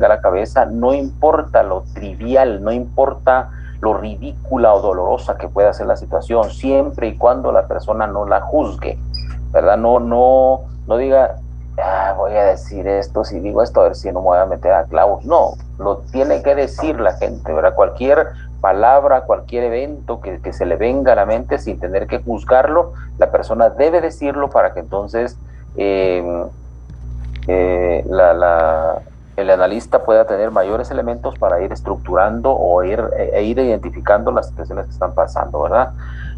a la cabeza, no importa lo trivial, no importa lo ridícula o dolorosa que pueda ser la situación, siempre y cuando la persona no la juzgue, ¿verdad? No diga, ah, voy a decir esto, si digo esto, a ver si no me voy a meter a clavos. No, lo tiene que decir la gente, ¿verdad? Cualquier palabra, cualquier evento que se le venga a la mente sin tener que juzgarlo, la persona debe decirlo para que entonces eh, eh, la, la, el analista pueda tener mayores elementos para ir estructurando o ir identificando las situaciones que están pasando, ¿verdad?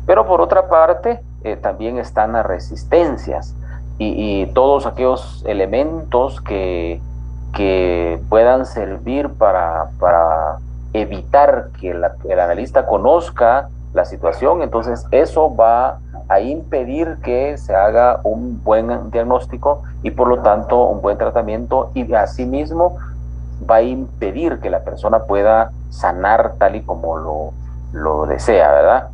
Pero por otra parte, también están las resistencias y todos aquellos elementos que puedan servir para evitar que el analista conozca la situación, entonces eso va a impedir que se haga un buen diagnóstico y por lo tanto un buen tratamiento y asimismo va a impedir que la persona pueda sanar tal y como lo desea, ¿verdad?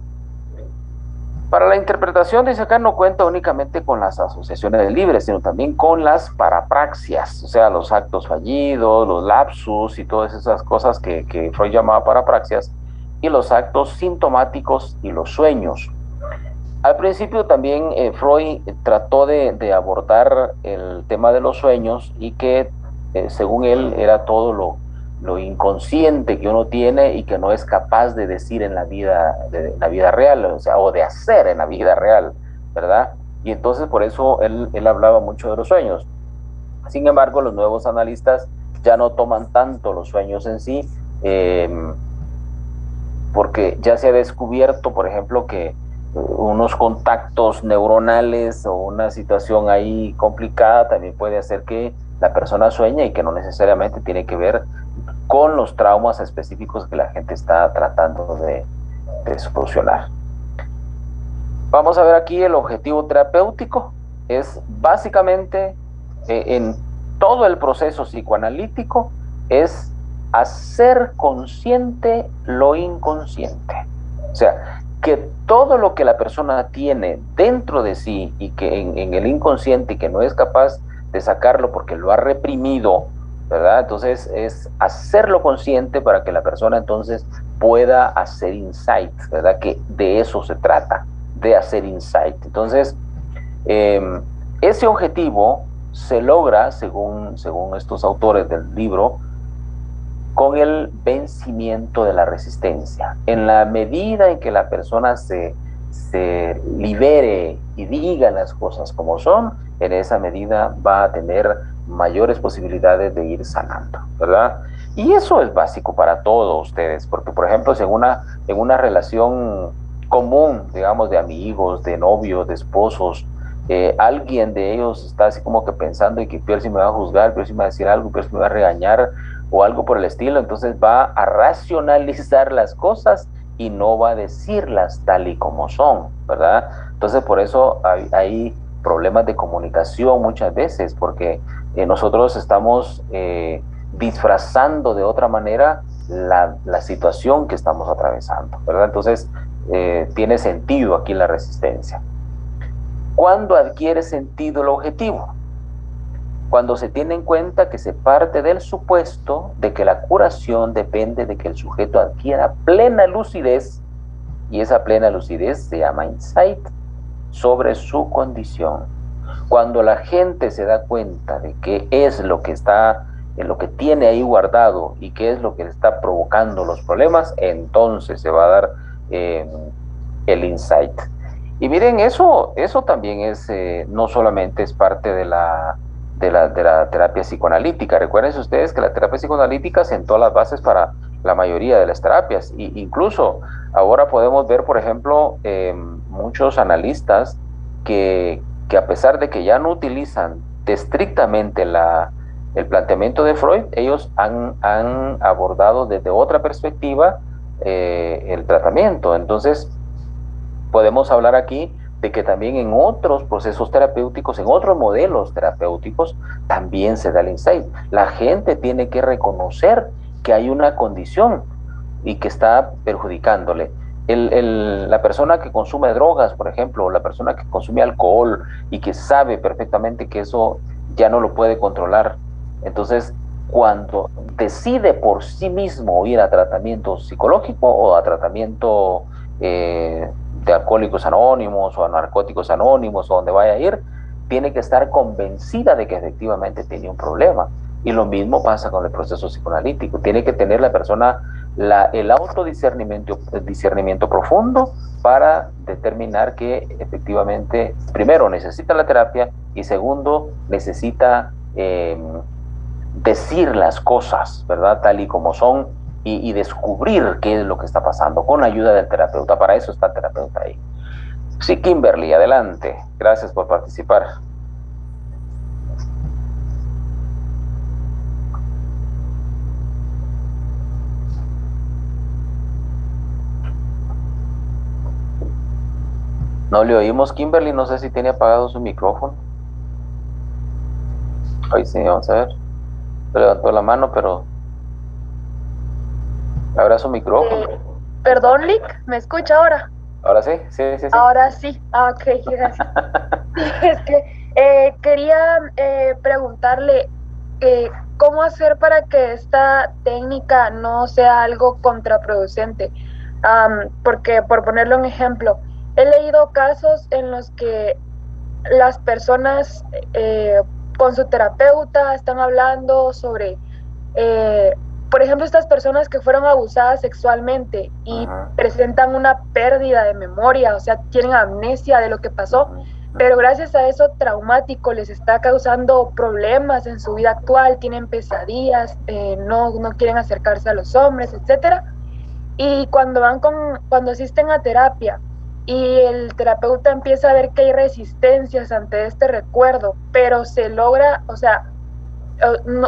Para la interpretación, dice acá, no cuenta únicamente con las asociaciones libres, sino también con las parapraxias, o sea, los actos fallidos, los lapsus y todas esas cosas que Freud llamaba parapraxias, y los actos sintomáticos y los sueños. Al principio también Freud trató de abordar el tema de los sueños y que según él era todo lo inconsciente que uno tiene y que no es capaz de decir en la vida real, o sea, o de hacer en la vida real, ¿verdad? Y entonces por eso él hablaba mucho de los sueños. Sin embargo, los nuevos analistas ya no toman tanto los sueños en sí, eh, porque ya se ha descubierto, por ejemplo, que unos contactos neuronales o una situación ahí complicada también puede hacer que la persona sueñe y que no necesariamente tiene que ver con los traumas específicos que la gente está tratando de solucionar. Vamos a ver aquí el objetivo terapéutico. Es básicamente en todo el proceso psicoanalítico es hacer consciente lo inconsciente. O sea, que todo lo que la persona tiene dentro de sí y que en el inconsciente y que no es capaz de sacarlo porque lo ha reprimido, ¿verdad? Entonces es hacerlo consciente para que la persona entonces pueda hacer insights, ¿verdad? Que de eso se trata, de hacer insight. Entonces, eh, ese objetivo se logra, según estos autores del libro, con el vencimiento de la resistencia. En la medida en que la persona se libere y diga las cosas como son, en esa medida va a tener mayores posibilidades de ir sanando, ¿verdad? Y eso es básico para todos ustedes, porque por ejemplo, si en una relación común, digamos, de amigos, de novios, de esposos, alguien de ellos está así como que pensando y que Pierre si me va a juzgar, Pierre si me va a decir algo, Pierre si me va a regañar, o algo por el estilo, entonces va a racionalizar las cosas y no va a decirlas tal y como son, ¿verdad? Entonces por eso hay problemas de comunicación muchas veces, porque nosotros estamos disfrazando de otra manera la situación que estamos atravesando, ¿verdad? Entonces tiene sentido aquí la resistencia. ¿Cuándo adquiere sentido el objetivo? Cuando se tiene en cuenta que se parte del supuesto de que la curación depende de que el sujeto adquiera plena lucidez, y esa plena lucidez se llama insight, sobre su condición. Cuando la gente se da cuenta de qué es lo que está, en lo que tiene ahí guardado y qué es lo que le está provocando los problemas, entonces se va a dar eh, el insight. Y miren, eso también es, no solamente es parte de la terapia psicoanalítica. Recuerden ustedes que la terapia psicoanalítica sentó las bases para la mayoría de las terapias. Y incluso ahora podemos ver, por ejemplo, muchos analistas que a pesar de que ya no utilizan estrictamente el planteamiento de Freud, ellos han abordado desde otra perspectiva el tratamiento. Entonces, podemos hablar aquí de que también en otros procesos terapéuticos, en otros modelos terapéuticos, también se da el insight. La gente tiene que reconocer que hay una condición y que está perjudicándole. La persona que consume drogas, por ejemplo, o la persona que consume alcohol y que sabe perfectamente que eso ya no lo puede controlar, entonces cuando decide por sí mismo ir a tratamiento psicológico o a tratamiento de alcohólicos anónimos o a narcóticos anónimos o donde vaya a ir, tiene que estar convencida de que efectivamente tiene un problema. Y lo mismo pasa con el proceso psicoanalítico. Tiene que tener la persona el autodiscernimiento profundo para determinar que efectivamente, primero, necesita la terapia y segundo, necesita decir las cosas, ¿verdad? Tal y como son y descubrir qué es lo que está pasando con la ayuda del terapeuta. Para eso está el terapeuta ahí. Sí, Kimberly, adelante. Gracias por participar. No le oímos, Kimberly, no sé si tiene apagado su micrófono. Ahí sí, vamos a ver. Levantó la mano, pero habrá su micrófono. Perdón, Lick, ¿me escucha ahora? Ahora sí, sí, sí, sí. Ahora sí. Ah, ok, gracias. Sí, es que quería preguntarle cómo hacer para que esta técnica no sea algo contraproducente. Porque, por ponerle un ejemplo, he leído casos en los que las personas con su terapeuta están hablando sobre, eh, por ejemplo, estas personas que fueron abusadas sexualmente y presentan una pérdida de memoria, o sea, tienen amnesia de lo que pasó, pero gracias a eso traumático les está causando problemas en su vida actual, tienen pesadillas, no quieren acercarse a los hombres, etcétera. Y cuando asisten a terapia y el terapeuta empieza a ver que hay resistencias ante este recuerdo, pero se logra, o sea,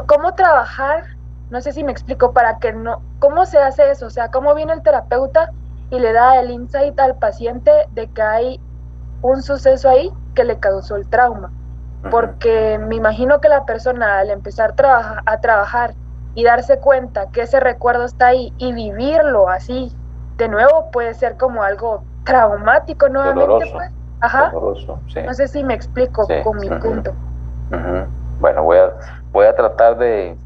¿cómo trabajar? No sé si me explico, para que no, ¿cómo se hace eso? O sea, ¿cómo viene el terapeuta y le da el insight al paciente de que hay un suceso ahí que le causó el trauma? Porque me imagino que la persona al empezar a trabajar y darse cuenta que ese recuerdo está ahí y vivirlo así de nuevo puede ser como algo traumático nuevamente, doloroso, pues. Ajá. Doloroso, sí. No sé si me explico Sí. con mi punto. Bueno, voy a tratar de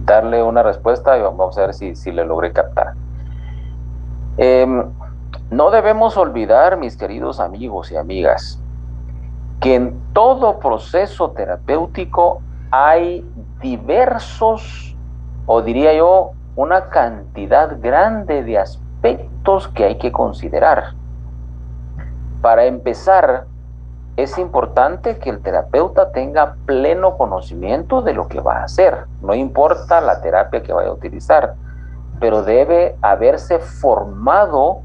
darle una respuesta y vamos a ver si le logré captar. No debemos olvidar, mis queridos amigos y amigas, que en todo proceso terapéutico hay diversos, o diría yo, una cantidad grande de aspectos que hay que considerar. Para empezar, es importante que el terapeuta tenga pleno conocimiento de lo que va a hacer. No importa la terapia que vaya a utilizar, pero debe haberse formado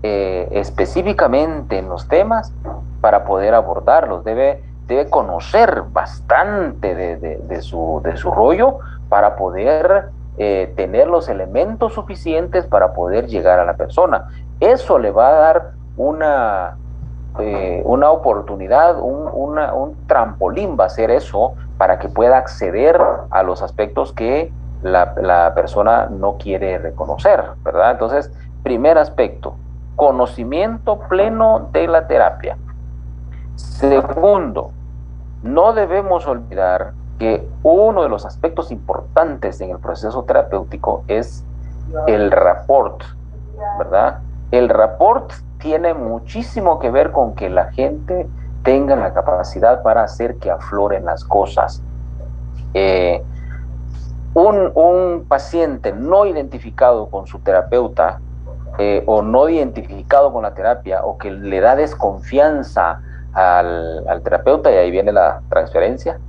específicamente en los temas para poder abordarlos. Debe conocer bastante de su rollo para poder tener los elementos suficientes para poder llegar a la persona. Eso le va a dar una oportunidad, un trampolín va a ser eso para que pueda acceder a los aspectos que la persona no quiere reconocer, ¿verdad? Entonces, primer aspecto, conocimiento pleno de la terapia. Segundo, no debemos olvidar que uno de los aspectos importantes en el proceso terapéutico es el rapport, ¿verdad? El rapport tiene muchísimo que ver con que la gente tenga la capacidad para hacer que afloren las cosas. Un paciente no identificado con su terapeuta o no identificado con la terapia o que le da desconfianza al terapeuta, y ahí viene la transferencia,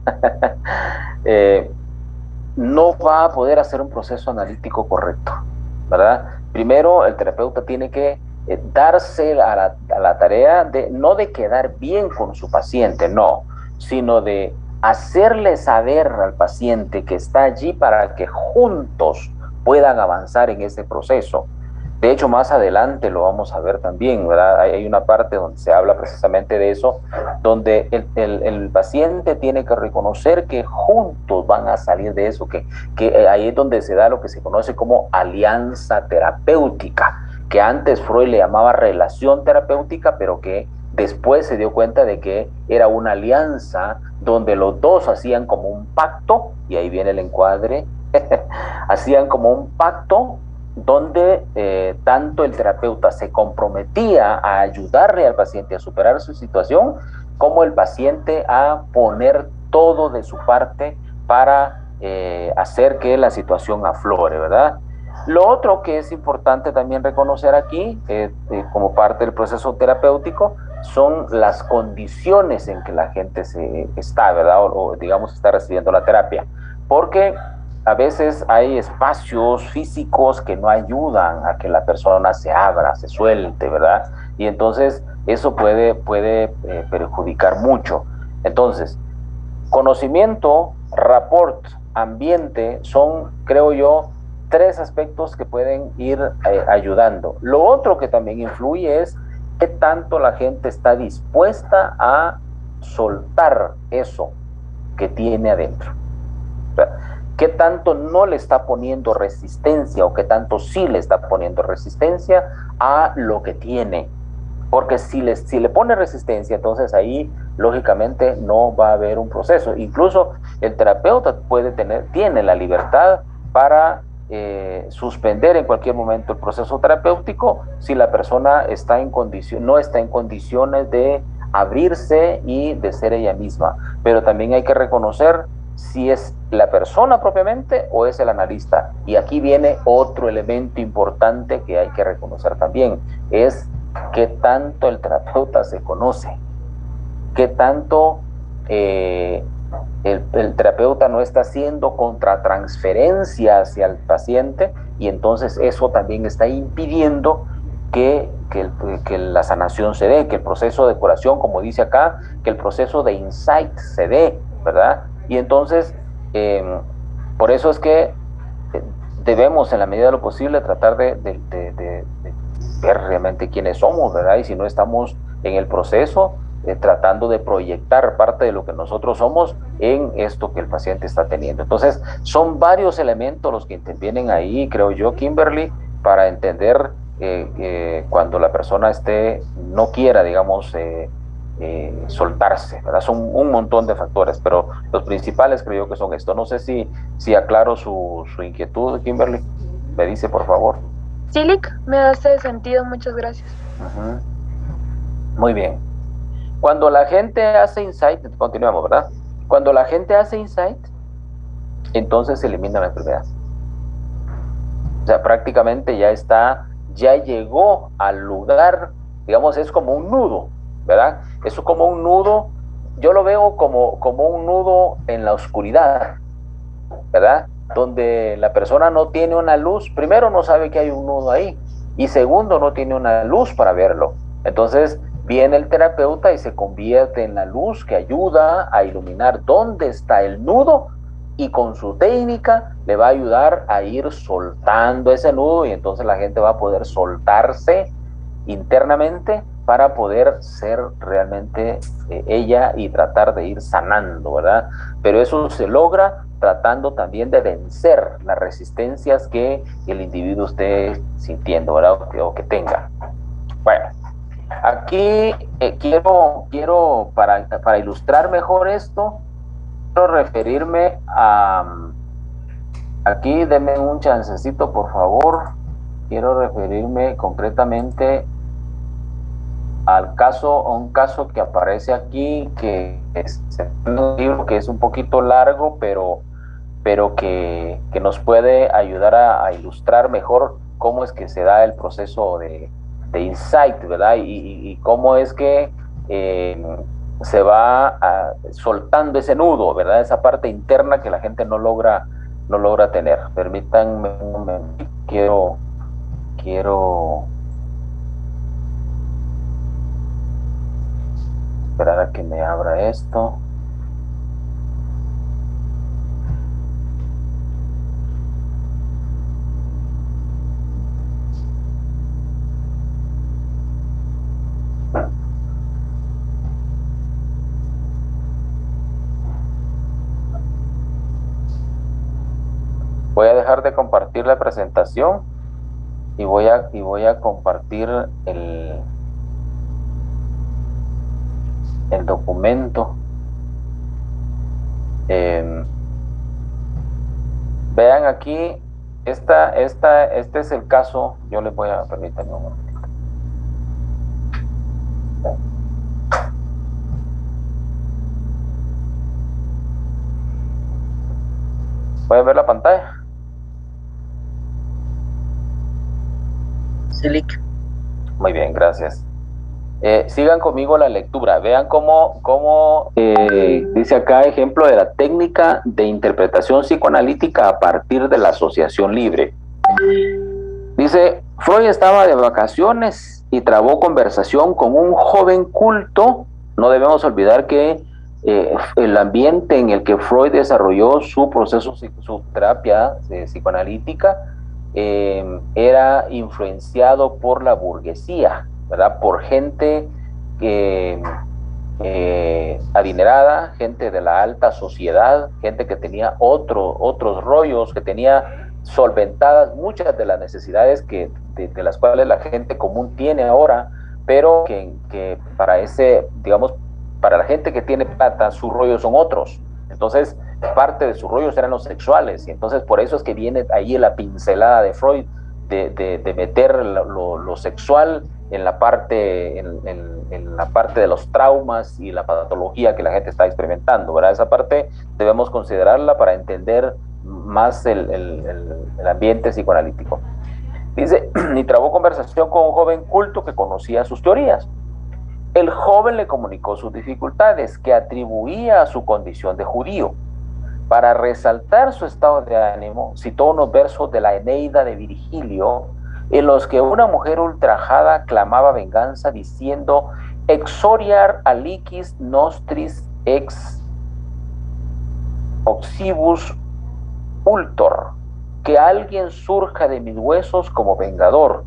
no va a poder hacer un proceso analítico correcto, ¿verdad? Primero, el terapeuta tiene que darse a la tarea de no de quedar bien con su paciente, no, sino de hacerle saber al paciente que está allí para que juntos puedan avanzar en ese proceso. De hecho, más adelante lo vamos a ver también, ¿verdad? Hay una parte donde se habla precisamente de eso, donde el paciente tiene que reconocer que juntos van a salir de eso, que ahí es donde se da lo que se conoce como alianza terapéutica, que antes Freud le llamaba relación terapéutica, pero que después se dio cuenta de que era una alianza donde los dos hacían como un pacto, y ahí viene el encuadre, hacían como un pacto donde tanto el terapeuta se comprometía a ayudarle al paciente a superar su situación, como el paciente a poner todo de su parte para hacer que la situación aflore, ¿verdad? Lo otro que es importante también reconocer aquí, como parte del proceso terapéutico, son las condiciones en que la gente está, ¿verdad? O digamos, está recibiendo la terapia. Porque a veces hay espacios físicos que no ayudan a que la persona se abra, se suelte, ¿verdad? Y entonces eso puede perjudicar mucho. Entonces, conocimiento, rapport, ambiente son, creo yo, tres aspectos que pueden ir ayudando. Lo otro que también influye es qué tanto la gente está dispuesta a soltar eso que tiene adentro. O sea, qué tanto no le está poniendo resistencia o qué tanto sí le está poniendo resistencia a lo que tiene. Porque si le pone resistencia, entonces ahí lógicamente no va a haber un proceso. Incluso el terapeuta tiene la libertad para suspender en cualquier momento el proceso terapéutico si la persona no está en condiciones de abrirse y de ser ella misma. Pero también hay que reconocer si es la persona propiamente o es el analista. Y aquí viene otro elemento importante que hay que reconocer también, es qué tanto el terapeuta se conoce, qué tanto el terapeuta no está haciendo contratransferencia hacia el paciente, y entonces eso también está impidiendo que la sanación se dé, que el proceso de curación, como dice acá, que el proceso de insight se dé, ¿verdad? Y entonces, por eso es que debemos, en la medida de lo posible, tratar de ver realmente quiénes somos, ¿verdad? Y si no estamos en el proceso, tratando de proyectar parte de lo que nosotros somos en esto que el paciente está teniendo. Entonces, son varios elementos los que intervienen ahí, creo yo, Kimberly, para entender cuando la persona no quiera, digamos, soltarse, ¿verdad? Son un montón de factores, pero los principales creo yo que son esto. No sé si aclaro su inquietud, Kimberly. Me dice, por favor. Sí, Lick, me hace sentido, muchas gracias. Muy bien. Cuando la gente hace insight, continuamos, ¿verdad? Cuando la gente hace insight, entonces se elimina la enfermedad. O sea, prácticamente ya llegó al lugar, digamos, es como un nudo, ¿verdad? Eso como un nudo, yo lo veo como un nudo en la oscuridad, ¿verdad? Donde la persona no tiene una luz, primero no sabe que hay un nudo ahí, y segundo no tiene una luz para verlo. Entonces viene el terapeuta y se convierte en la luz que ayuda a iluminar dónde está el nudo, y con su técnica le va a ayudar a ir soltando ese nudo, y entonces la gente va a poder soltarse internamente para poder ser realmente ella y tratar de ir sanando, ¿verdad? Pero eso se logra tratando también de vencer las resistencias que el individuo esté sintiendo, ¿verdad? O que tenga. Bueno, aquí quiero para ilustrar mejor esto, quiero referirme aquí denme un chancecito, por favor. Quiero referirme concretamente a un caso que aparece aquí, que es un libro que es un poquito largo, pero que nos puede ayudar a ilustrar mejor cómo es que se da el proceso de insight, ¿verdad? Y cómo es que se va soltando ese nudo, ¿verdad? Esa parte interna que la gente no logra tener. Permítanme un momento, quiero esperar a que me abra esto. Voy a dejar de compartir la presentación y voy a compartir el documento. Vean aquí, este es el caso. Yo les voy a permitir un momento. ¿Pueden ver la pantalla? Sí, Lick. Muy bien, gracias. Sigan conmigo la lectura. Vean cómo dice acá ejemplo de la técnica de interpretación psicoanalítica a partir de la asociación libre. Dice, Freud estaba de vacaciones y trabó conversación con un joven culto. No debemos olvidar que el ambiente en el que Freud desarrolló su proceso, su terapia psicoanalítica, era influenciado por la burguesía, ¿verdad? Por gente adinerada, gente de la alta sociedad, gente que tenía otros rollos, que tenía solventadas muchas de las necesidades de las cuales la gente común tiene ahora, pero que para digamos, para la gente que tiene plata, sus rollos son otros. Entonces, parte de sus rollos eran los sexuales, y entonces por eso es que viene ahí la pincelada de Freud de meter lo sexual en la parte de los traumas y la patología que la gente está experimentando, ¿verdad? Esa parte debemos considerarla para entender más el ambiente psicoanalítico. Dice, y trabó conversación con un joven culto que conocía sus teorías. El joven le comunicó sus dificultades, que atribuía a su condición de judío. Para resaltar su estado de ánimo, citó unos versos de la Eneida de Virgilio, en los que una mujer ultrajada clamaba venganza diciendo: exoriar aliquis nostris ex oxibus ultor, que alguien surja de mis huesos como vengador.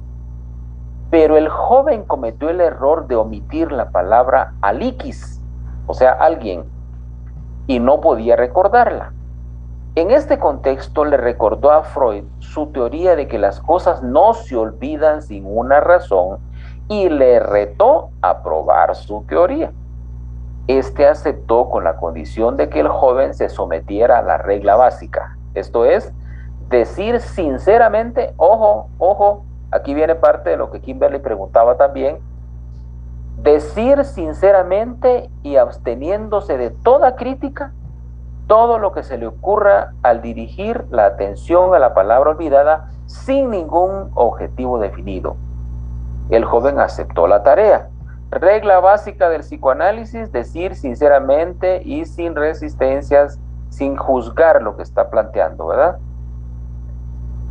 Pero el joven cometió el error de omitir la palabra aliquis, o sea, alguien, y no podía recordarla. En este contexto le recordó a Freud su teoría de que las cosas no se olvidan sin una razón y le retó a probar su teoría. Este aceptó con la condición de que el joven se sometiera a la regla básica, esto es, decir sinceramente, ojo, aquí viene parte de lo que Kimberly preguntaba también, decir sinceramente y absteniéndose de toda crítica todo lo que se le ocurra al dirigir la atención a la palabra olvidada sin ningún objetivo definido. El joven aceptó la tarea. Regla básica del psicoanálisis: decir sinceramente y sin resistencias, sin juzgar lo que está planteando, ¿verdad?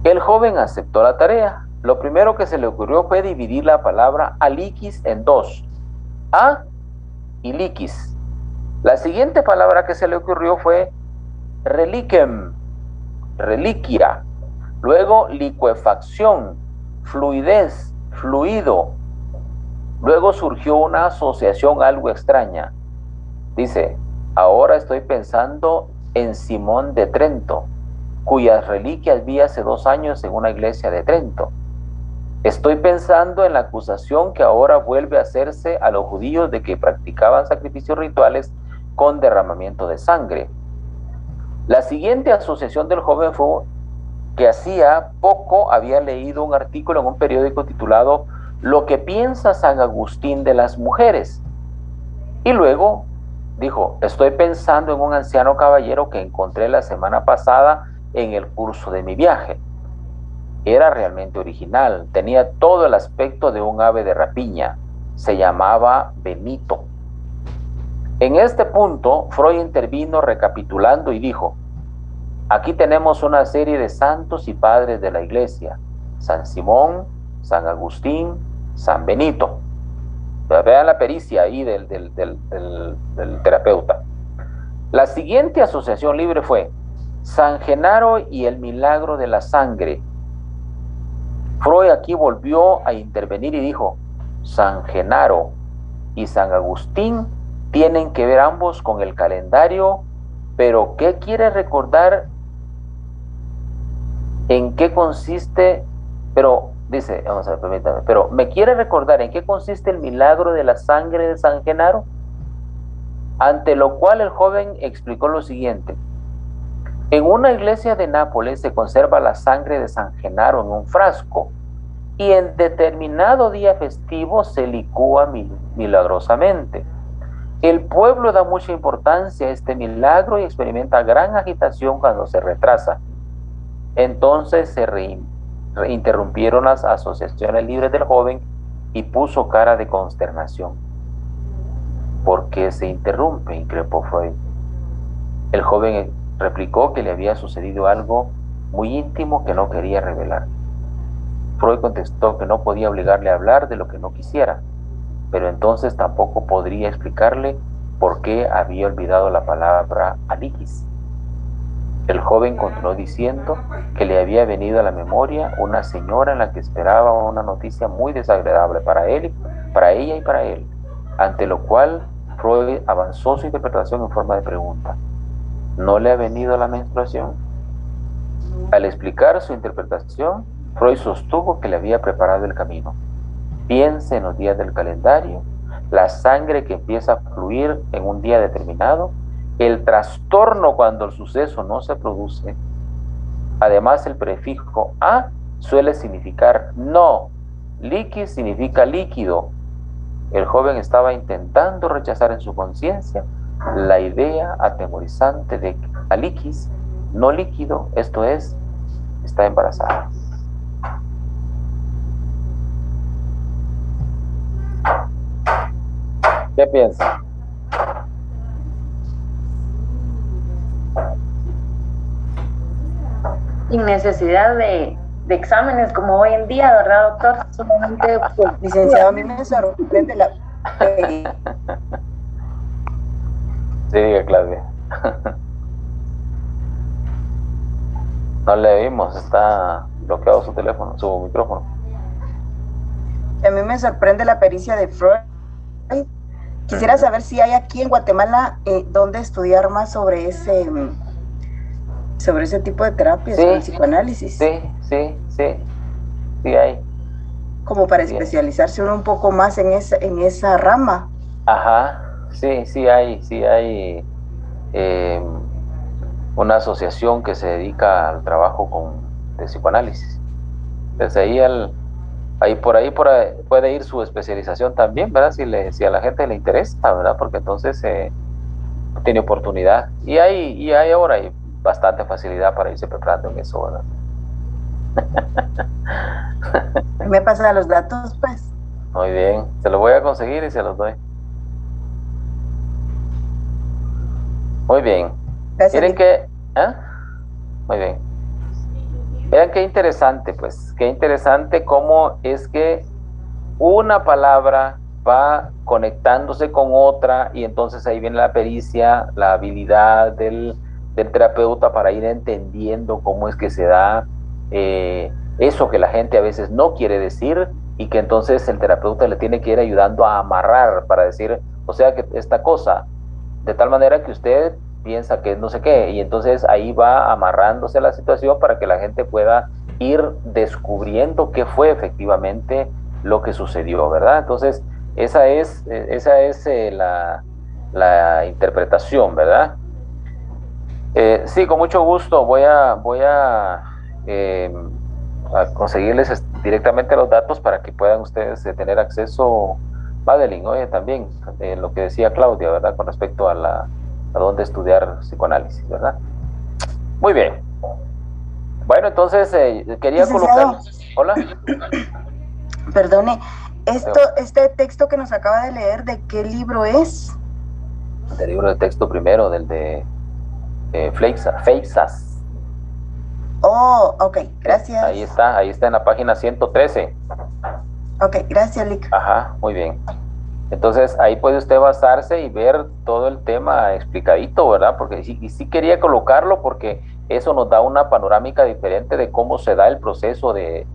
El joven aceptó la tarea. Lo primero que se le ocurrió fue dividir la palabra aliquis en dos: a y liquis. La siguiente palabra que se le ocurrió fue reliquem, reliquia. Luego licuefacción, fluidez, fluido. Luego surgió una asociación algo extraña. Dice, ahora estoy pensando en Simón de Trento, cuyas reliquias vi hace 2 años en una iglesia de Trento. Estoy pensando en la acusación que ahora vuelve a hacerse a los judíos de que practicaban sacrificios rituales con derramamiento de sangre. La siguiente asociación del joven fue que hacía poco había leído un artículo en un periódico titulado Lo que piensa San Agustín de las mujeres. Y luego dijo, estoy pensando en un anciano caballero que encontré la semana pasada en el curso de mi viaje. Era realmente original, tenía todo el aspecto de un ave de rapiña. Se llamaba Benito. En este punto, Freud intervino recapitulando y dijo, aquí tenemos una serie de santos y padres de la iglesia, San Simón, San Agustín, San Benito. Vean la pericia ahí del terapeuta. La siguiente asociación libre fue San Genaro y el milagro de la sangre. Freud aquí volvió a intervenir y dijo, San Genaro y San Agustín tienen que ver ambos con el calendario, pero ¿qué quiere recordar? ¿En qué consiste? Pero, dice, vamos a ver, permítame, pero ¿me quiere recordar en qué consiste el milagro de la sangre de San Genaro? ante lo cual el joven explicó lo siguiente: en una iglesia de Nápoles se conserva la sangre de San Genaro en un frasco y en determinado día festivo se licúa milagrosamente. El pueblo da mucha importancia a este milagro y experimenta gran agitación cuando se retrasa. Entonces se interrumpieron las asociaciones libres del joven y puso cara de consternación. ¿Por qué se interrumpe?, increpó Freud. El joven replicó que le había sucedido algo muy íntimo que no quería revelar. Freud contestó que no podía obligarle a hablar de lo que no quisiera, pero entonces tampoco podría explicarle por qué había olvidado la palabra aliquis. El joven continuó diciendo que le había venido a la memoria una señora en la que esperaba una noticia muy desagradable para él, para ella y para él, ante lo cual Freud avanzó su interpretación en forma de pregunta. ¿No le ha venido la menstruación? Al explicar su interpretación, Freud sostuvo que le había preparado el camino. Piense en los días del calendario, la sangre que empieza a fluir en un día determinado, el trastorno cuando el suceso no se produce. Además, el prefijo a suele significar no. Liquis significa líquido. El joven estaba intentando rechazar en su conciencia la idea atemorizante de que aliquis, no líquido, esto es, está embarazada. ¿Qué piensa? Sin necesidad de exámenes como hoy en día, ¿verdad, doctor? Solamente, pues, licenciado, a mí me sorprende la... Sí, diga, Claudia. No le vimos, está bloqueado su teléfono, su micrófono. A mí me sorprende la pericia de Freud. Quisiera saber si hay aquí en Guatemala donde estudiar más sobre ese tipo de terapias, Sí, sobre el psicoanálisis. Sí hay. Como para especializarse uno un poco más en esa rama. Ajá, sí hay una asociación que se dedica al trabajo de psicoanálisis. Desde ahí por ahí puede ir su especialización también, ¿verdad? Si a la gente le interesa, ¿verdad? Porque entonces tiene oportunidad. Y ahora hay bastante facilidad para irse preparando en eso, ¿verdad? ¿Me pasan los datos, pues? Muy bien, se los voy a conseguir y se los doy. Muy bien. Gracias. Miren que... Muy bien. Vean qué interesante, pues, qué interesante cómo es que una palabra va conectándose con otra y entonces ahí viene la pericia, la habilidad del terapeuta para ir entendiendo cómo es que se da eso que la gente a veces no quiere decir y que entonces el terapeuta le tiene que ir ayudando a amarrar para decir, o sea que esta cosa, de tal manera que usted piensa que no sé qué, y entonces ahí va amarrándose la situación para que la gente pueda ir descubriendo qué fue efectivamente lo que sucedió, ¿verdad? Entonces, esa es la interpretación, ¿verdad? Sí, con mucho gusto voy a conseguirles directamente los datos para que puedan ustedes tener acceso. Madeline, oye, también lo que decía Claudia, ¿verdad? Con respecto a dónde estudiar psicoanálisis, ¿verdad? Muy bien. Bueno, entonces quería colocar... Hola. Perdone, este texto que nos acaba de leer, ¿de qué libro es? Del libro de texto primero, del de Feixas. Oh, ok, gracias. Ahí está en la página 113. Ok, gracias, Lick. Ajá, muy bien. Entonces ahí puede usted basarse y ver todo el tema explicadito, ¿verdad? Porque sí quería colocarlo porque eso nos da una panorámica diferente de cómo se da el proceso de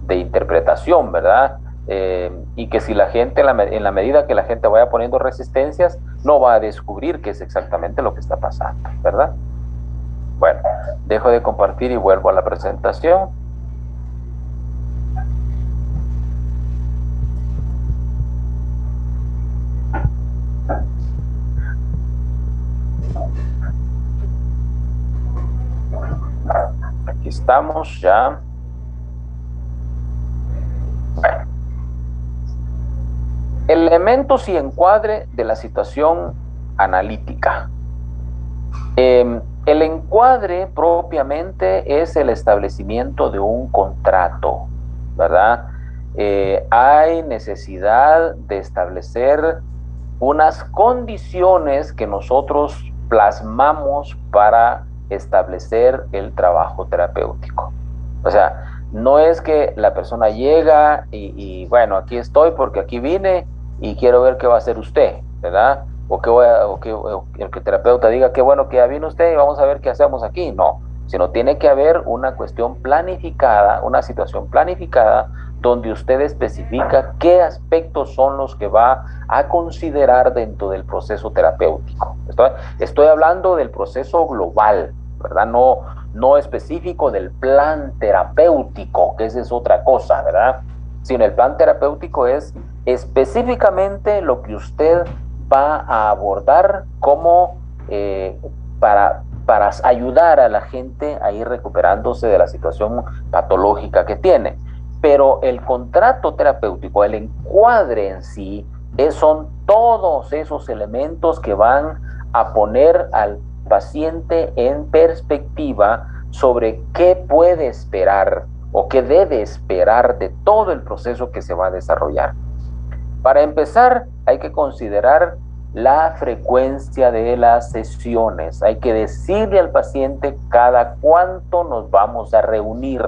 interpretación, ¿verdad? Y que si la gente, en la medida que la gente vaya poniendo resistencias, no va a descubrir qué es exactamente lo que está pasando, ¿verdad? Bueno, dejo de compartir y vuelvo a la presentación. Aquí estamos ya. Bueno. Elementos y encuadre de la situación analítica. El encuadre propiamente es el establecimiento de un contrato, ¿verdad? Hay necesidad de establecer unas condiciones que nosotros plasmamos para establecer el trabajo terapéutico. O sea, no es que la persona llega y bueno, aquí estoy porque aquí vine y quiero ver qué va a hacer usted, ¿verdad? O que el terapeuta diga qué bueno que ya vino usted y vamos a ver qué hacemos aquí. No, sino tiene que haber una cuestión planificada, una situación planificada donde usted especifica qué aspectos son los que va a considerar dentro del proceso terapéutico. Estoy hablando del proceso global, ¿verdad? No específico del plan terapéutico, que esa es otra cosa, ¿verdad? Sino el plan terapéutico es específicamente lo que usted va a abordar como para ayudar a la gente a ir recuperándose de la situación patológica que tiene. Pero el contrato terapéutico, el encuadre en sí, son todos esos elementos que van a poner al paciente en perspectiva sobre qué puede esperar o qué debe esperar de todo el proceso que se va a desarrollar. Para empezar, hay que considerar la frecuencia de las sesiones. Hay que decirle al paciente cada cuánto nos vamos a reunir.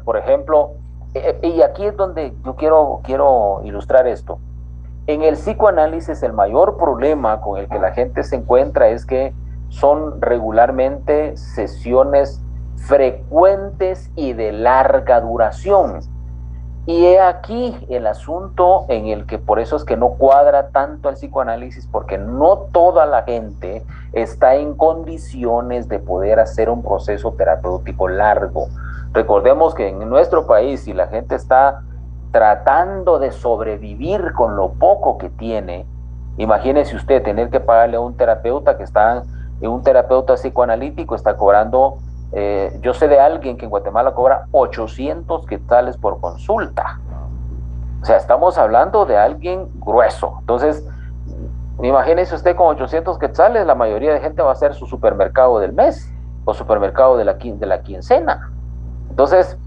Por ejemplo, y aquí es donde yo quiero ilustrar esto. En el psicoanálisis, el mayor problema con el que la gente se encuentra es que son regularmente sesiones frecuentes y de larga duración. Y he aquí el asunto en el que por eso es que no cuadra tanto el psicoanálisis, porque no toda la gente está en condiciones de poder hacer un proceso terapéutico largo. Recordemos que en nuestro país, si la gente está tratando de sobrevivir con lo poco que tiene, imagínese usted tener que pagarle a un terapeuta un terapeuta psicoanalítico está cobrando, yo sé de alguien que en Guatemala cobra 800 quetzales por consulta. O sea, estamos hablando de alguien grueso. Entonces, imagínese usted con 800 quetzales, la mayoría de gente va a hacer su supermercado del mes o supermercado de la quincena. Entonces,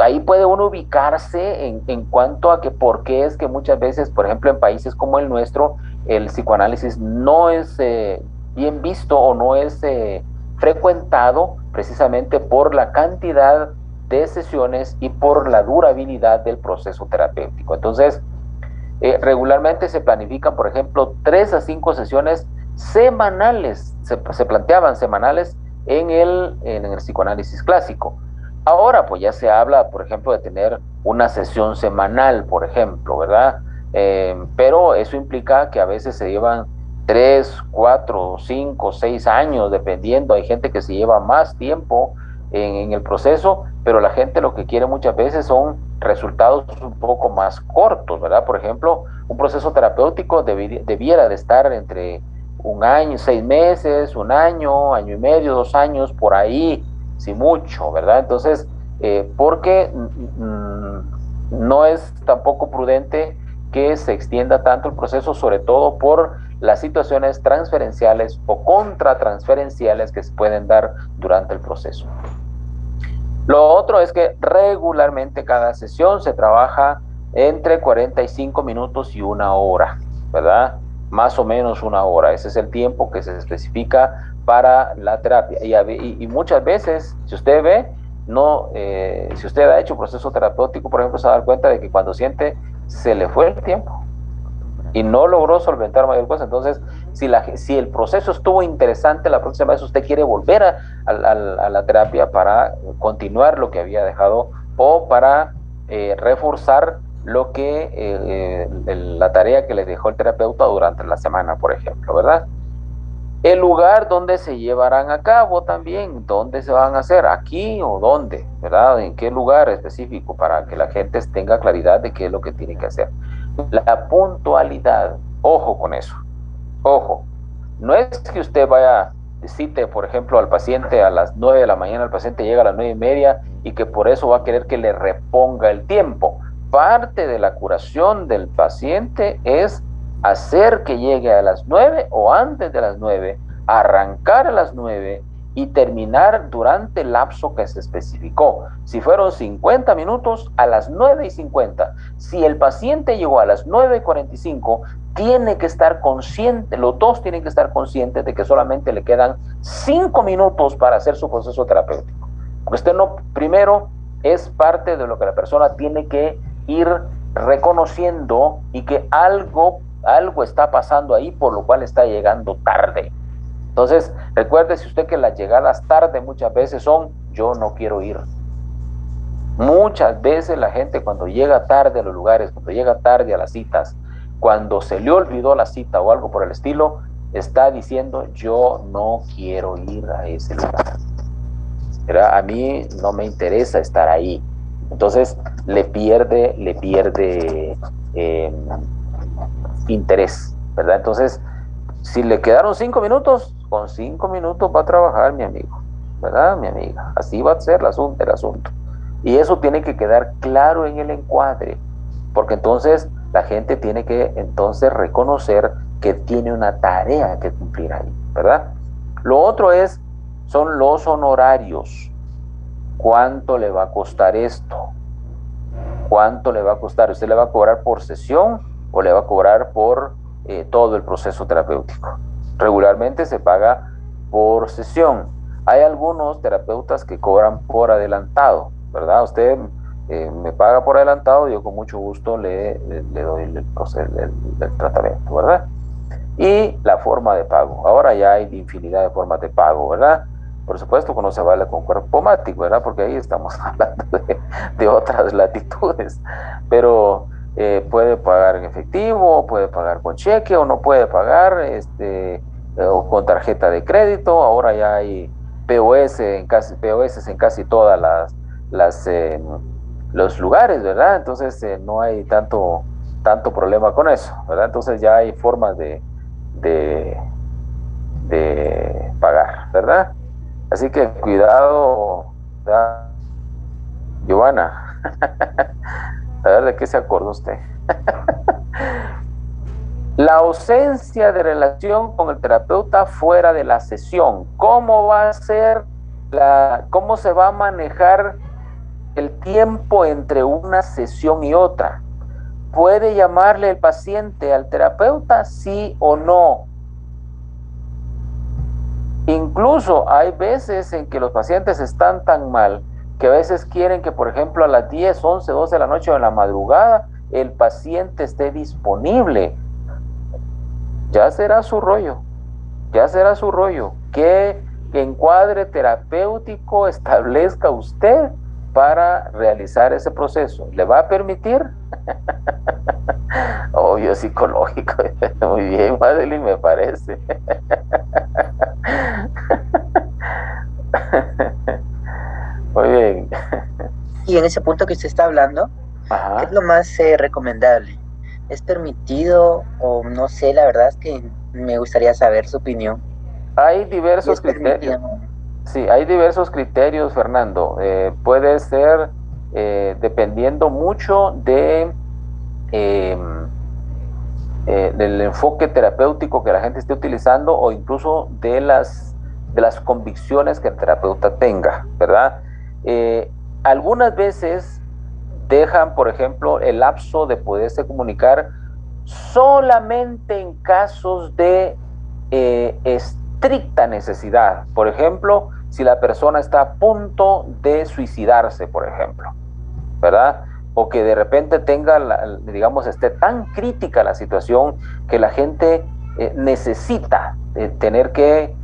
ahí puede uno ubicarse en cuanto a que por qué es que muchas veces, por ejemplo, en países como el nuestro, el psicoanálisis no es bien visto o no es frecuentado precisamente por la cantidad de sesiones y por la durabilidad del proceso terapéutico. Entonces, regularmente se planifican, por ejemplo, 3 a 5 sesiones semanales, se planteaban semanales en el psicoanálisis clásico. Ahora, pues ya se habla, por ejemplo, de tener una sesión semanal, por ejemplo, ¿verdad? Pero eso implica que a veces se llevan 3, 4, 5, 6 años, dependiendo. Hay gente que se lleva más tiempo en el proceso, pero la gente lo que quiere muchas veces son resultados un poco más cortos, ¿verdad? Por ejemplo, un proceso terapéutico debiera de estar entre 1 año, 6 meses, 1 año, año y medio, 2 años, por ahí, si mucho, ¿verdad? Entonces, porque no es tampoco prudente que se extienda tanto el proceso, sobre todo por las situaciones transferenciales o contratransferenciales que se pueden dar durante el proceso. Lo otro es que regularmente cada sesión se trabaja entre 45 minutos y 1 hora, ¿verdad? Más o menos 1 hora. Ese es el tiempo que se especifica para la terapia. Y muchas veces, si usted ve, si usted ha hecho proceso terapéutico, por ejemplo, se va a dar cuenta de que cuando siente, se le fue el tiempo y no logró solventar mayor cosa. Entonces, si el proceso estuvo interesante, la próxima vez usted quiere volver a la terapia para continuar lo que había dejado o para reforzar lo que la tarea que le dejó el terapeuta durante la semana, por ejemplo, ¿verdad? El lugar donde se llevarán a cabo también, dónde se van a hacer, aquí o dónde, ¿verdad? En qué lugar específico, para que la gente tenga claridad de qué es lo que tiene que hacer. La puntualidad, ojo con eso, ojo, no es que usted vaya cite, por ejemplo, al paciente a las 9 de la mañana, el paciente llega a las 9:30 y que por eso va a querer que le reponga el tiempo. Parte de la curación del paciente es hacer que llegue a las 9 o antes de las 9, arrancar a las 9 y terminar durante el lapso que se especificó. Si fueron 50 minutos, a las 9:50. Si el paciente llegó a las 9:45, tiene que estar consciente, los dos tienen que estar conscientes de que solamente le quedan 5 minutos para hacer su proceso terapéutico. Usted no, primero es parte de lo que la persona tiene que ir reconociendo y que algo está pasando ahí por lo cual está llegando tarde. Entonces, recuérdese usted que las llegadas tarde muchas veces son yo no quiero ir. Muchas veces la gente cuando llega tarde a los lugares, cuando llega tarde a las citas, cuando se le olvidó la cita o algo por el estilo, está diciendo yo no quiero ir a ese lugar. Pero a mí no me interesa estar ahí. Entonces le pierde interés, ¿verdad? Entonces, si le quedaron 5 minutos, con 5 minutos va a trabajar mi amigo, ¿verdad? Mi amiga. Así va a ser el asunto. Y eso tiene que quedar claro en el encuadre, porque entonces la gente tiene que entonces reconocer que tiene una tarea que cumplir ahí, ¿verdad? Lo otro son los honorarios. ¿Cuánto le va a costar esto? ¿Cuánto le va a costar? ¿Usted le va a cobrar por sesión o le va a cobrar por todo el proceso terapéutico? Regularmente se paga por sesión. Hay algunos terapeutas que cobran por adelantado, ¿verdad? Usted me paga por adelantado, yo con mucho gusto le doy el tratamiento, ¿verdad? Y la forma de pago. Ahora ya hay infinidad de formas de pago, ¿verdad? Por supuesto que no se vale con cuerpo mático, ¿verdad? Porque ahí estamos hablando de otras latitudes. Pero puede pagar en efectivo, puede pagar con cheque o no puede pagar o con tarjeta de crédito. Ahora ya hay POS en casi todas los lugares, ¿verdad? Entonces no hay tanto problema con eso, ¿verdad? Entonces ya hay formas de pagar, ¿verdad? Así que cuidado, ¿verdad? Giovanna, a ver de qué se acordó usted. La ausencia de relación con el terapeuta fuera de la sesión. ¿Cómo va a ser cómo se va a manejar el tiempo entre una sesión y otra? ¿Puede llamarle el paciente al terapeuta, sí o no? Incluso hay veces en que los pacientes están tan mal que a veces quieren que, por ejemplo, a las 10, 11, 12 de la noche o en la madrugada el paciente esté disponible. Ya será su rollo. ¿Qué encuadre terapéutico establezca usted para realizar ese proceso? ¿Le va a permitir? Obvio, psicológico. Muy bien, Madeline, me parece. Muy bien. Y en ese punto que usted está hablando, Ajá. ¿qué es lo más recomendable? ¿Es permitido o no sé? La verdad es que me gustaría saber su opinión. Hay diversos criterios. Sí, hay diversos criterios, Fernando. Puede ser dependiendo mucho del enfoque terapéutico que la gente esté utilizando o incluso de las convicciones que el terapeuta tenga, ¿verdad? Algunas veces dejan, por ejemplo, el lapso de poderse comunicar solamente en casos de estricta necesidad. Por ejemplo, si la persona está a punto de suicidarse, por ejemplo, ¿verdad? O que de repente digamos, esté tan crítica la situación que la gente necesita tener que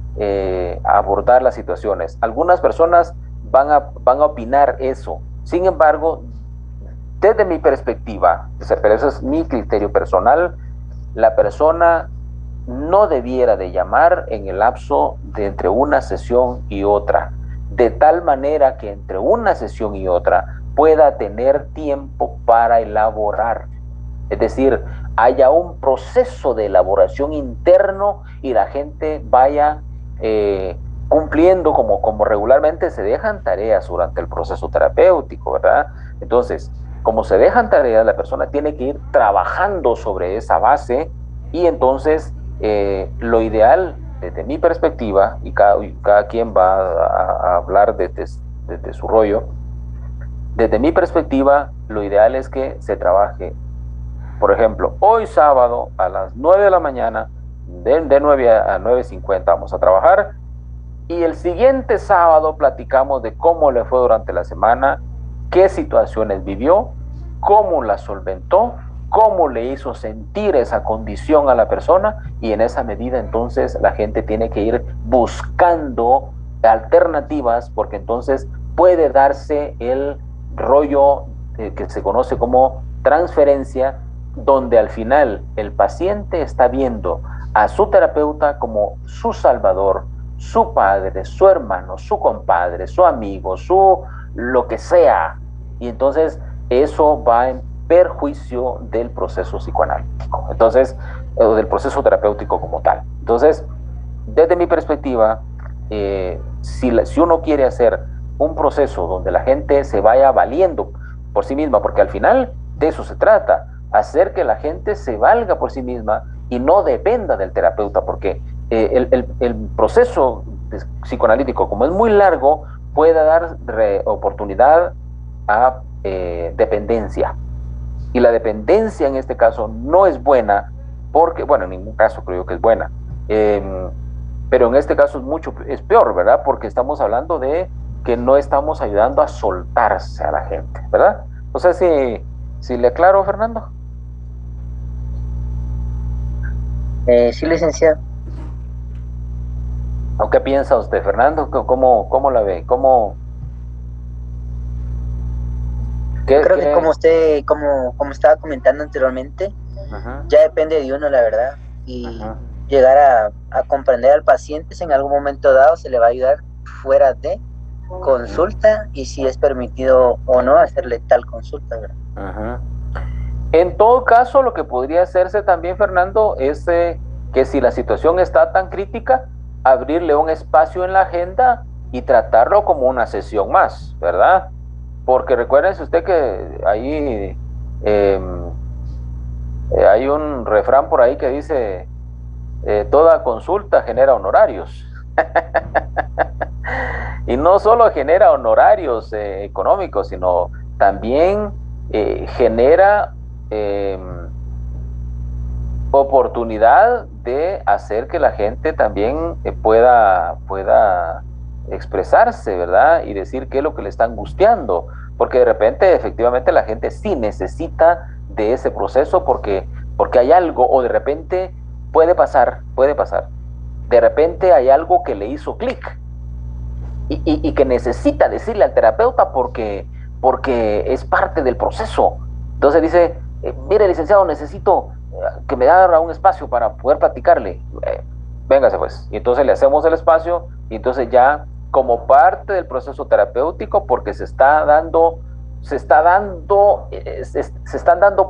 abordar las situaciones. Algunas personas van a opinar eso. Sin embargo, desde mi perspectiva, pero eso es mi criterio personal, la persona no debiera de llamar en el lapso de entre una sesión y otra, de tal manera que entre una sesión y otra pueda tener tiempo para elaborar. Es decir, haya un proceso de elaboración interno y la gente vaya cumpliendo como regularmente se dejan tareas durante el proceso terapéutico, ¿verdad? Entonces, como se dejan tareas, la persona tiene que ir trabajando sobre esa base y entonces lo ideal, desde mi perspectiva, y cada quien va a hablar desde su rollo, desde mi perspectiva, lo ideal es que se trabaje, por ejemplo, hoy sábado a las 9 de la mañana, de 9 a 9:50 vamos a trabajar, y el siguiente sábado platicamos de cómo le fue durante la semana, qué situaciones vivió, cómo las solventó, cómo le hizo sentir esa condición a la persona, y en esa medida entonces la gente tiene que ir buscando alternativas, porque entonces puede darse el rollo que se conoce como transferencia, donde al final el paciente está viendo a su terapeuta como su salvador, su padre, su hermano, su compadre, su amigo, su lo que sea. Y entonces eso va en perjuicio del proceso psicoanalítico, entonces, del proceso terapéutico como tal. Entonces, desde mi perspectiva, si uno quiere hacer un proceso donde la gente se vaya valiendo por sí misma, porque al final de eso se trata, hacer que la gente se valga por sí misma y no dependa del terapeuta, porque el proceso psicoanalítico, como es muy largo, puede dar oportunidad a dependencia. Y la dependencia en este caso no es buena, porque, bueno, en ningún caso creo que es buena, pero en este caso es peor, ¿verdad? Porque estamos hablando de que no estamos ayudando a soltarse a la gente, ¿verdad? No sé si le aclaro, Fernando. Sí, licenciado. ¿Qué piensa usted, Fernando? ¿Cómo la ve? Creo que como usted, como estaba comentando anteriormente, ya depende de uno, la verdad, y llegar a comprender al paciente, si en algún momento dado se le va a ayudar fuera de consulta y si es permitido o no hacerle tal consulta, ¿verdad? En todo caso, lo que podría hacerse también, Fernando, es que si la situación está tan crítica, abrirle un espacio en la agenda y tratarlo como una sesión más, ¿verdad? Porque recuérdense usted que ahí hay un refrán por ahí que dice, toda consulta genera honorarios. Y no solo genera honorarios económicos, sino también genera oportunidad de hacer que la gente también pueda expresarse, ¿verdad? Y decir qué es lo que le está angustiando, porque de repente efectivamente la gente sí necesita de ese proceso porque hay algo, o de repente puede pasar, de repente hay algo que le hizo clic y que necesita decirle al terapeuta porque es parte del proceso. Entonces dice, mire, licenciado, necesito que me abra un espacio para poder platicarle. Véngase pues. Y entonces le hacemos el espacio y entonces ya como parte del proceso terapéutico, porque se están dando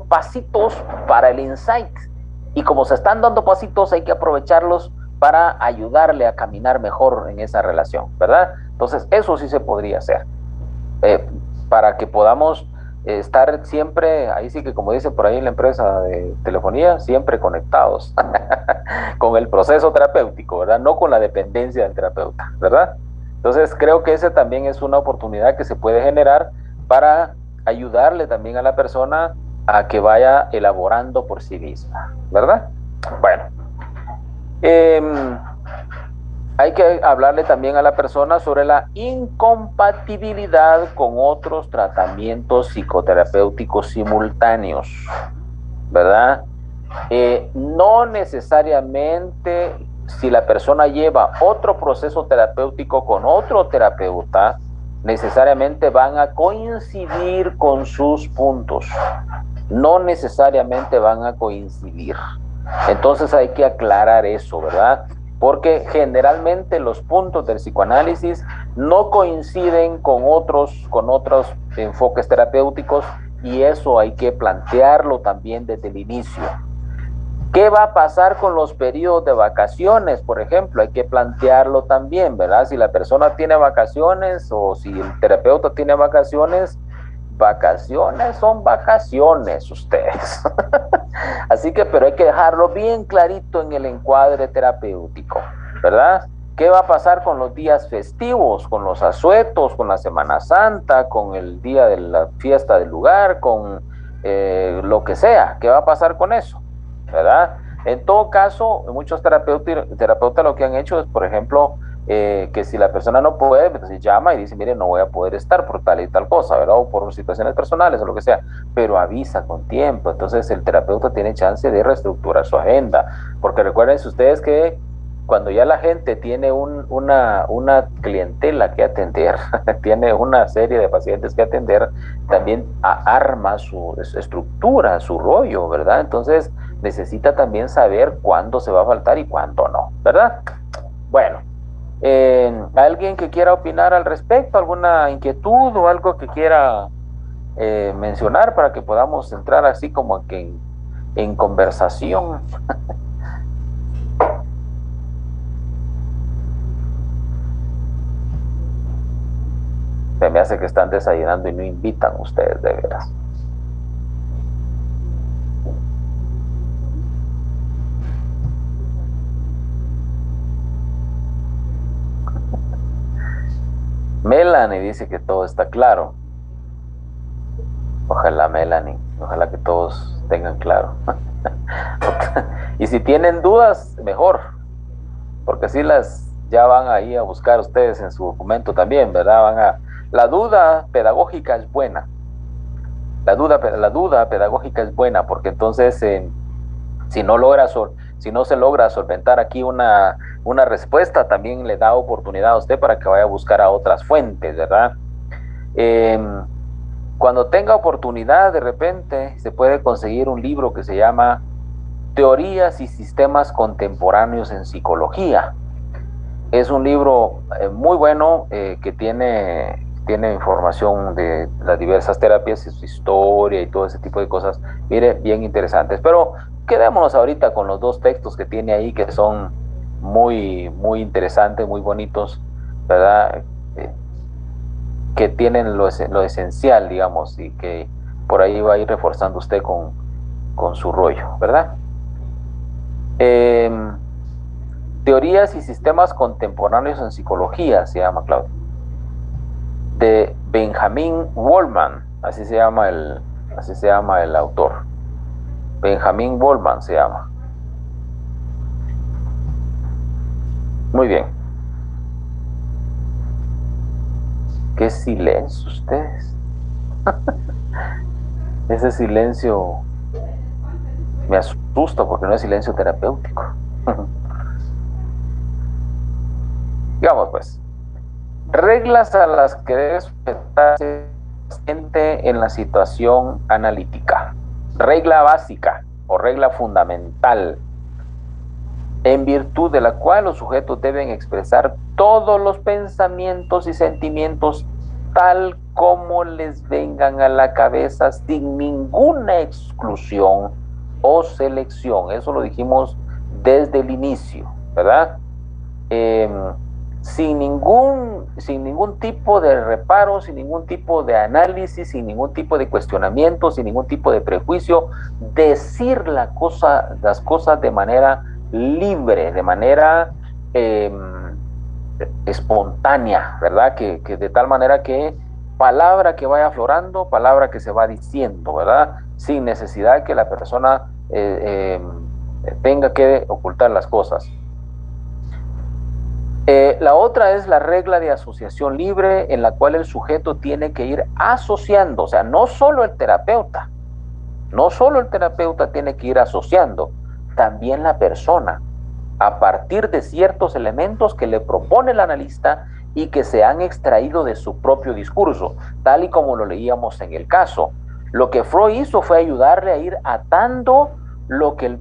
pasitos para el insight. Y como se están dando pasitos, hay que aprovecharlos para ayudarle a caminar mejor en esa relación, ¿verdad? Entonces, eso sí se podría hacer, para que podamos estar siempre, ahí sí que como dice por ahí la empresa de telefonía, siempre conectados con el proceso terapéutico, ¿verdad? No con la dependencia del terapeuta, ¿verdad? Entonces, creo que esa también es una oportunidad que se puede generar para ayudarle también a la persona a que vaya elaborando por sí misma, ¿verdad? Bueno, hay que hablarle también a la persona sobre la incompatibilidad con otros tratamientos psicoterapéuticos simultáneos, ¿verdad? No necesariamente si la persona lleva otro proceso terapéutico con otro terapeuta, necesariamente van a coincidir con sus puntos. No necesariamente van a coincidir. Entonces hay que aclarar eso, ¿verdad? Porque generalmente los puntos del psicoanálisis no coinciden con otros enfoques terapéuticos, y eso hay que plantearlo también desde el inicio. ¿Qué va a pasar con los periodos de vacaciones? Por ejemplo, hay que plantearlo también, ¿verdad? Si la persona tiene vacaciones o si el terapeuta tiene vacaciones, vacaciones son vacaciones ustedes. Así que, pero hay que dejarlo bien clarito en el encuadre terapéutico, ¿verdad? ¿Qué va a pasar con los días festivos, con los asuetos, con la Semana Santa, con el día de la fiesta del lugar, con lo que sea? ¿Qué va a pasar con eso? ¿Verdad? En todo caso, muchos terapeutas lo que han hecho es, por ejemplo, que si la persona no puede, entonces llama y dice, mire, no voy a poder estar por tal y tal cosa, ¿verdad? O por situaciones personales o lo que sea, pero avisa con tiempo. Entonces el terapeuta tiene chance de reestructurar su agenda, porque recuerden ustedes que cuando ya la gente tiene una clientela que atender, tiene una serie de pacientes que atender, también arma su estructura, su rollo, ¿verdad? Entonces necesita también saber cuándo se va a faltar y cuándo no, ¿verdad? Bueno, ¿alguien que quiera opinar al respecto? ¿Alguna inquietud o algo que quiera mencionar para que podamos entrar así como que en conversación? Se me hace que están desayunando y no invitan ustedes, de veras. Melanie dice que todo está claro. Ojalá, Melanie, ojalá que todos tengan claro. Y si tienen dudas, mejor, porque así ya van ahí a buscar ustedes en su documento también, ¿verdad? La duda pedagógica es buena. La duda pedagógica es buena, porque entonces si no se logra solventar aquí una respuesta, también le da oportunidad a usted para que vaya a buscar a otras fuentes, ¿verdad? Cuando tenga oportunidad, de repente se puede conseguir un libro que se llama Teorías y Sistemas Contemporáneos en Psicología. Es un libro muy bueno que tiene información de las diversas terapias y su historia y todo ese tipo de cosas, mire, bien interesantes. Pero quedémonos ahorita con los dos textos que tiene ahí, que son muy, muy interesantes, muy bonitos, ¿verdad? Que tienen lo esencial, digamos, y que por ahí va a ir reforzando usted con su rollo, ¿verdad? Teorías y Sistemas Contemporáneos en Psicología, se llama, Claudia, de Benjamin Waldman, así se llama el autor. Benjamin Waldman se llama. Muy bien. Qué silencio ustedes. Ese silencio me asusta porque no es silencio terapéutico. Digamos pues, reglas a las que debe respetarse en la situación analítica. Regla básica o regla fundamental, en virtud de la cual los sujetos deben expresar todos los pensamientos y sentimientos tal como les vengan a la cabeza, sin ninguna exclusión o selección. Eso lo dijimos desde el inicio, ¿verdad? Sin ningún tipo de reparo, sin ningún tipo de análisis, sin ningún tipo de cuestionamiento, sin ningún tipo de prejuicio, decir las cosas de manera libre, de manera espontánea, ¿verdad? Que de tal manera que palabra que vaya aflorando, palabra que se va diciendo, ¿verdad? Sin necesidad que la persona tenga que ocultar las cosas. La otra es la regla de asociación libre, en la cual el sujeto tiene que ir asociando, o sea, no solo el terapeuta tiene que ir asociando, también la persona, a partir de ciertos elementos que le propone el analista y que se han extraído de su propio discurso, tal y como lo leíamos en el caso. Lo que Freud hizo fue ayudarle a ir atando lo que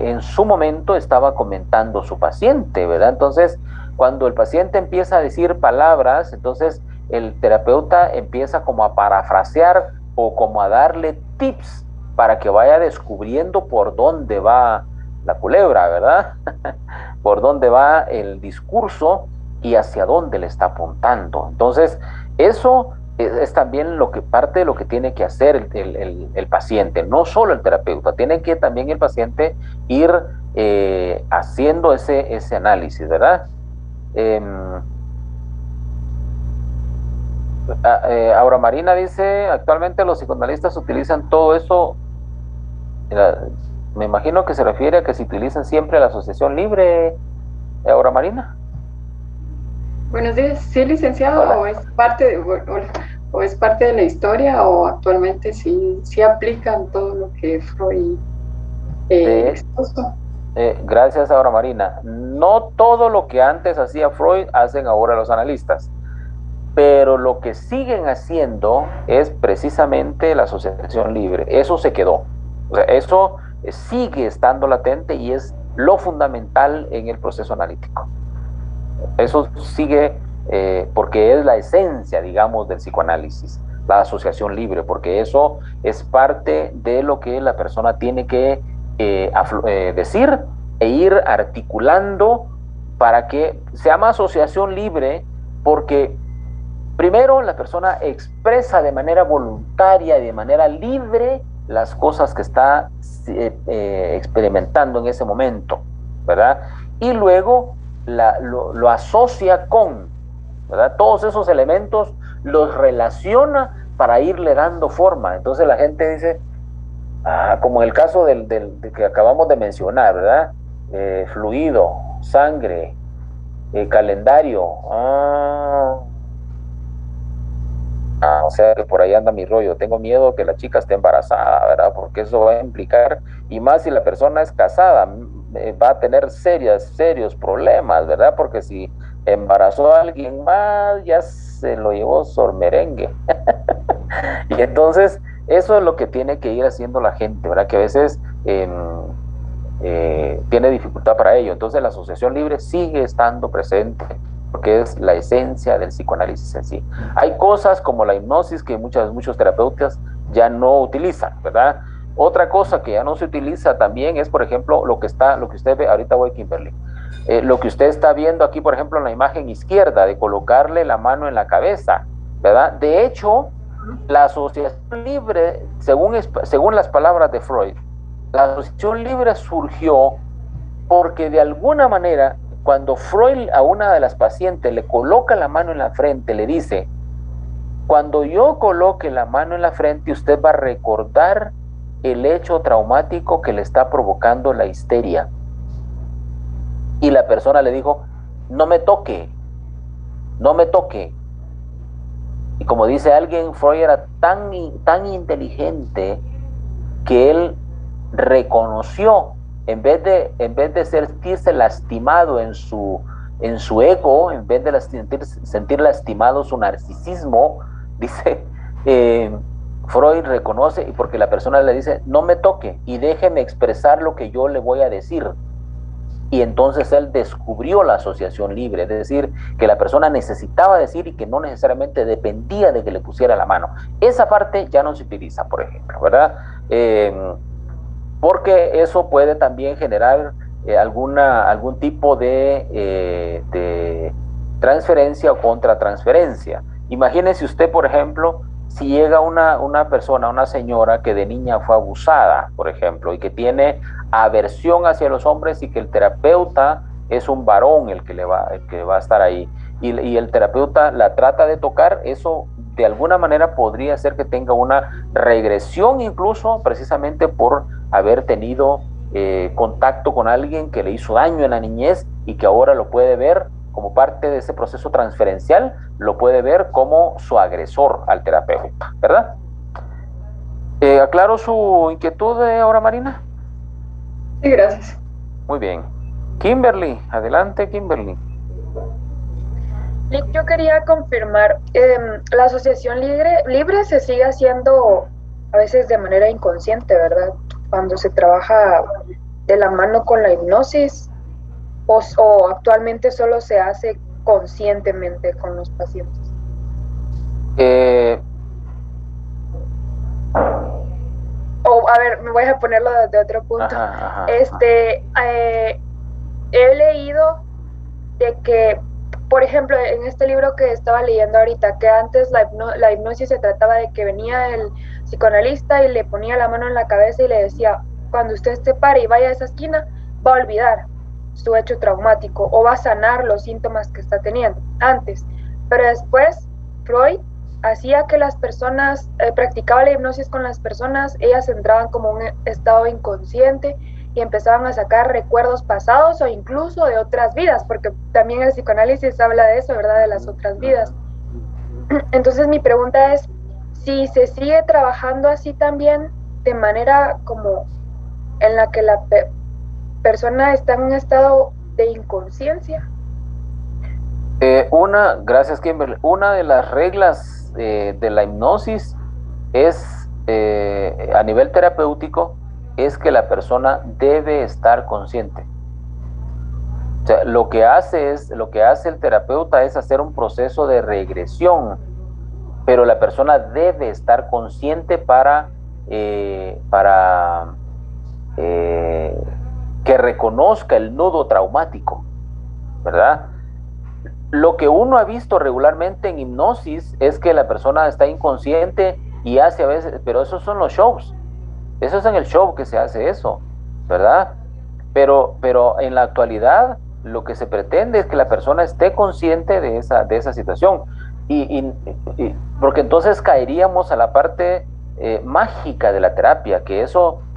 en su momento estaba comentando su paciente, ¿verdad? Entonces, cuando el paciente empieza a decir palabras, entonces el terapeuta empieza como a parafrasear o como a darle tips para que vaya descubriendo por dónde va la culebra, ¿verdad? Por dónde va el discurso y hacia dónde le está apuntando. Entonces, eso es también parte de lo que tiene que hacer el paciente, no solo el terapeuta, tiene que también el paciente ir haciendo ese análisis, ¿verdad? Aura Marina dice, actualmente los psicoanalistas utilizan todo eso, me imagino que se refiere a que se utilizan siempre la asociación libre, Aura Marina. Buenos días, sí, licenciado. Hola. O es parte de la historia, o actualmente sí aplican todo lo que Freud expuso. Gracias, Aura Marina. No todo lo que antes hacía Freud hacen ahora los analistas, pero lo que siguen haciendo es precisamente la asociación libre. Eso se quedó. O sea, eso sigue estando latente y es lo fundamental en el proceso analítico. Eso sigue porque es la esencia, digamos, del psicoanálisis, la asociación libre, porque eso es parte de lo que la persona tiene que decir e ir articulando para que se llama asociación libre, porque primero la persona expresa de manera voluntaria y de manera libre las cosas que está experimentando en ese momento, ¿verdad? Y luego lo asocia con, ¿verdad? Todos esos elementos los relaciona para irle dando forma. Entonces la gente dice, como en el caso del que acabamos de mencionar, ¿verdad? Fluido, sangre, calendario. O sea que por ahí anda mi rollo. Tengo miedo que la chica esté embarazada, ¿verdad? Porque eso va a implicar, y más si la persona es casada, va a tener serios problemas, ¿verdad? Porque si embarazó a alguien más, ya se lo llevó sormerengue. Y entonces, eso es lo que tiene que ir haciendo la gente, ¿verdad? Que a veces tiene dificultad para ello. Entonces, la asociación libre sigue estando presente, porque es la esencia del psicoanálisis en sí. Hay cosas como la hipnosis que muchos terapeutas ya no utilizan, ¿verdad? Otra cosa que ya no se utiliza también es, por ejemplo, lo que usted ve, ahorita voy a Kimberly, lo que usted está viendo aquí, por ejemplo, en la imagen izquierda, de colocarle la mano en la cabeza, ¿verdad? De hecho, la asociación libre, según las palabras de Freud, la asociación libre surgió porque de alguna manera, cuando Freud a una de las pacientes le coloca la mano en la frente, le dice, cuando yo coloque la mano en la frente, usted va a recordar el hecho traumático que le está provocando la histeria. Y la persona le dijo, no me toque. Y como dice alguien, Freud era tan inteligente que él reconoció, en vez de sentirse lastimado en su ego, en vez de sentir lastimado su narcisismo, dice, Freud reconoce, y porque la persona le dice, no me toque y déjeme expresar lo que yo le voy a decir. Y entonces él descubrió la asociación libre, es decir, que la persona necesitaba decir y que no necesariamente dependía de que le pusiera la mano. Esa parte ya no se utiliza, por ejemplo, ¿verdad? Porque eso puede también generar algún tipo de transferencia o contratransferencia. Imagínese usted, por ejemplo, si llega una persona, una señora que de niña fue abusada, por ejemplo, y que tiene aversión hacia los hombres y que el terapeuta es un varón el que va a estar ahí, y el terapeuta la trata de tocar, eso de alguna manera podría ser que tenga una regresión, incluso precisamente por haber tenido contacto con alguien que le hizo daño en la niñez y que ahora lo puede ver como parte de ese proceso transferencial, lo puede ver como su agresor al terapeuta, ¿verdad? ¿Aclaro su inquietud ahora, Marina? Sí, gracias. Muy bien. Kimberly, adelante, Kimberly. Yo quería confirmar, la asociación libre se sigue haciendo a veces de manera inconsciente, ¿verdad? Cuando se trabaja de la mano con la hipnosis, o actualmente solo se hace conscientemente con los pacientes. me voy a ponerlo de otro punto. Ajá. He leído de que, por ejemplo, en este libro que estaba leyendo ahorita, que antes la hipnosis se trataba de que venía el psicoanalista y le ponía la mano en la cabeza y le decía, cuando usted se pare y vaya a esa esquina, va a olvidar su hecho traumático o va a sanar los síntomas que está teniendo antes. Pero después, Freud hacía que las personas, practicaba la hipnosis con las personas, ellas entraban como un estado inconsciente y empezaban a sacar recuerdos pasados o incluso de otras vidas, porque también el psicoanálisis habla de eso, ¿verdad? De las otras vidas. Entonces mi pregunta es, si se sigue trabajando así también, de manera como en la que la persona está en un estado de inconsciencia. Gracias, Kimberly. Una de las reglas de la hipnosis es, a nivel terapéutico, es que la persona debe estar consciente. O sea, lo que hace el terapeuta es hacer un proceso de regresión, pero la persona debe estar consciente para que reconozca el nudo traumático, ¿verdad? Lo que uno ha visto regularmente en hipnosis es que la persona está inconsciente y hace a veces, pero esos son los shows. Eso es en el show que se hace eso, ¿verdad? Pero en la actualidad lo que se pretende es que la persona esté consciente de esa situación. Porque entonces caeríamos a la parte mágica de la terapia, que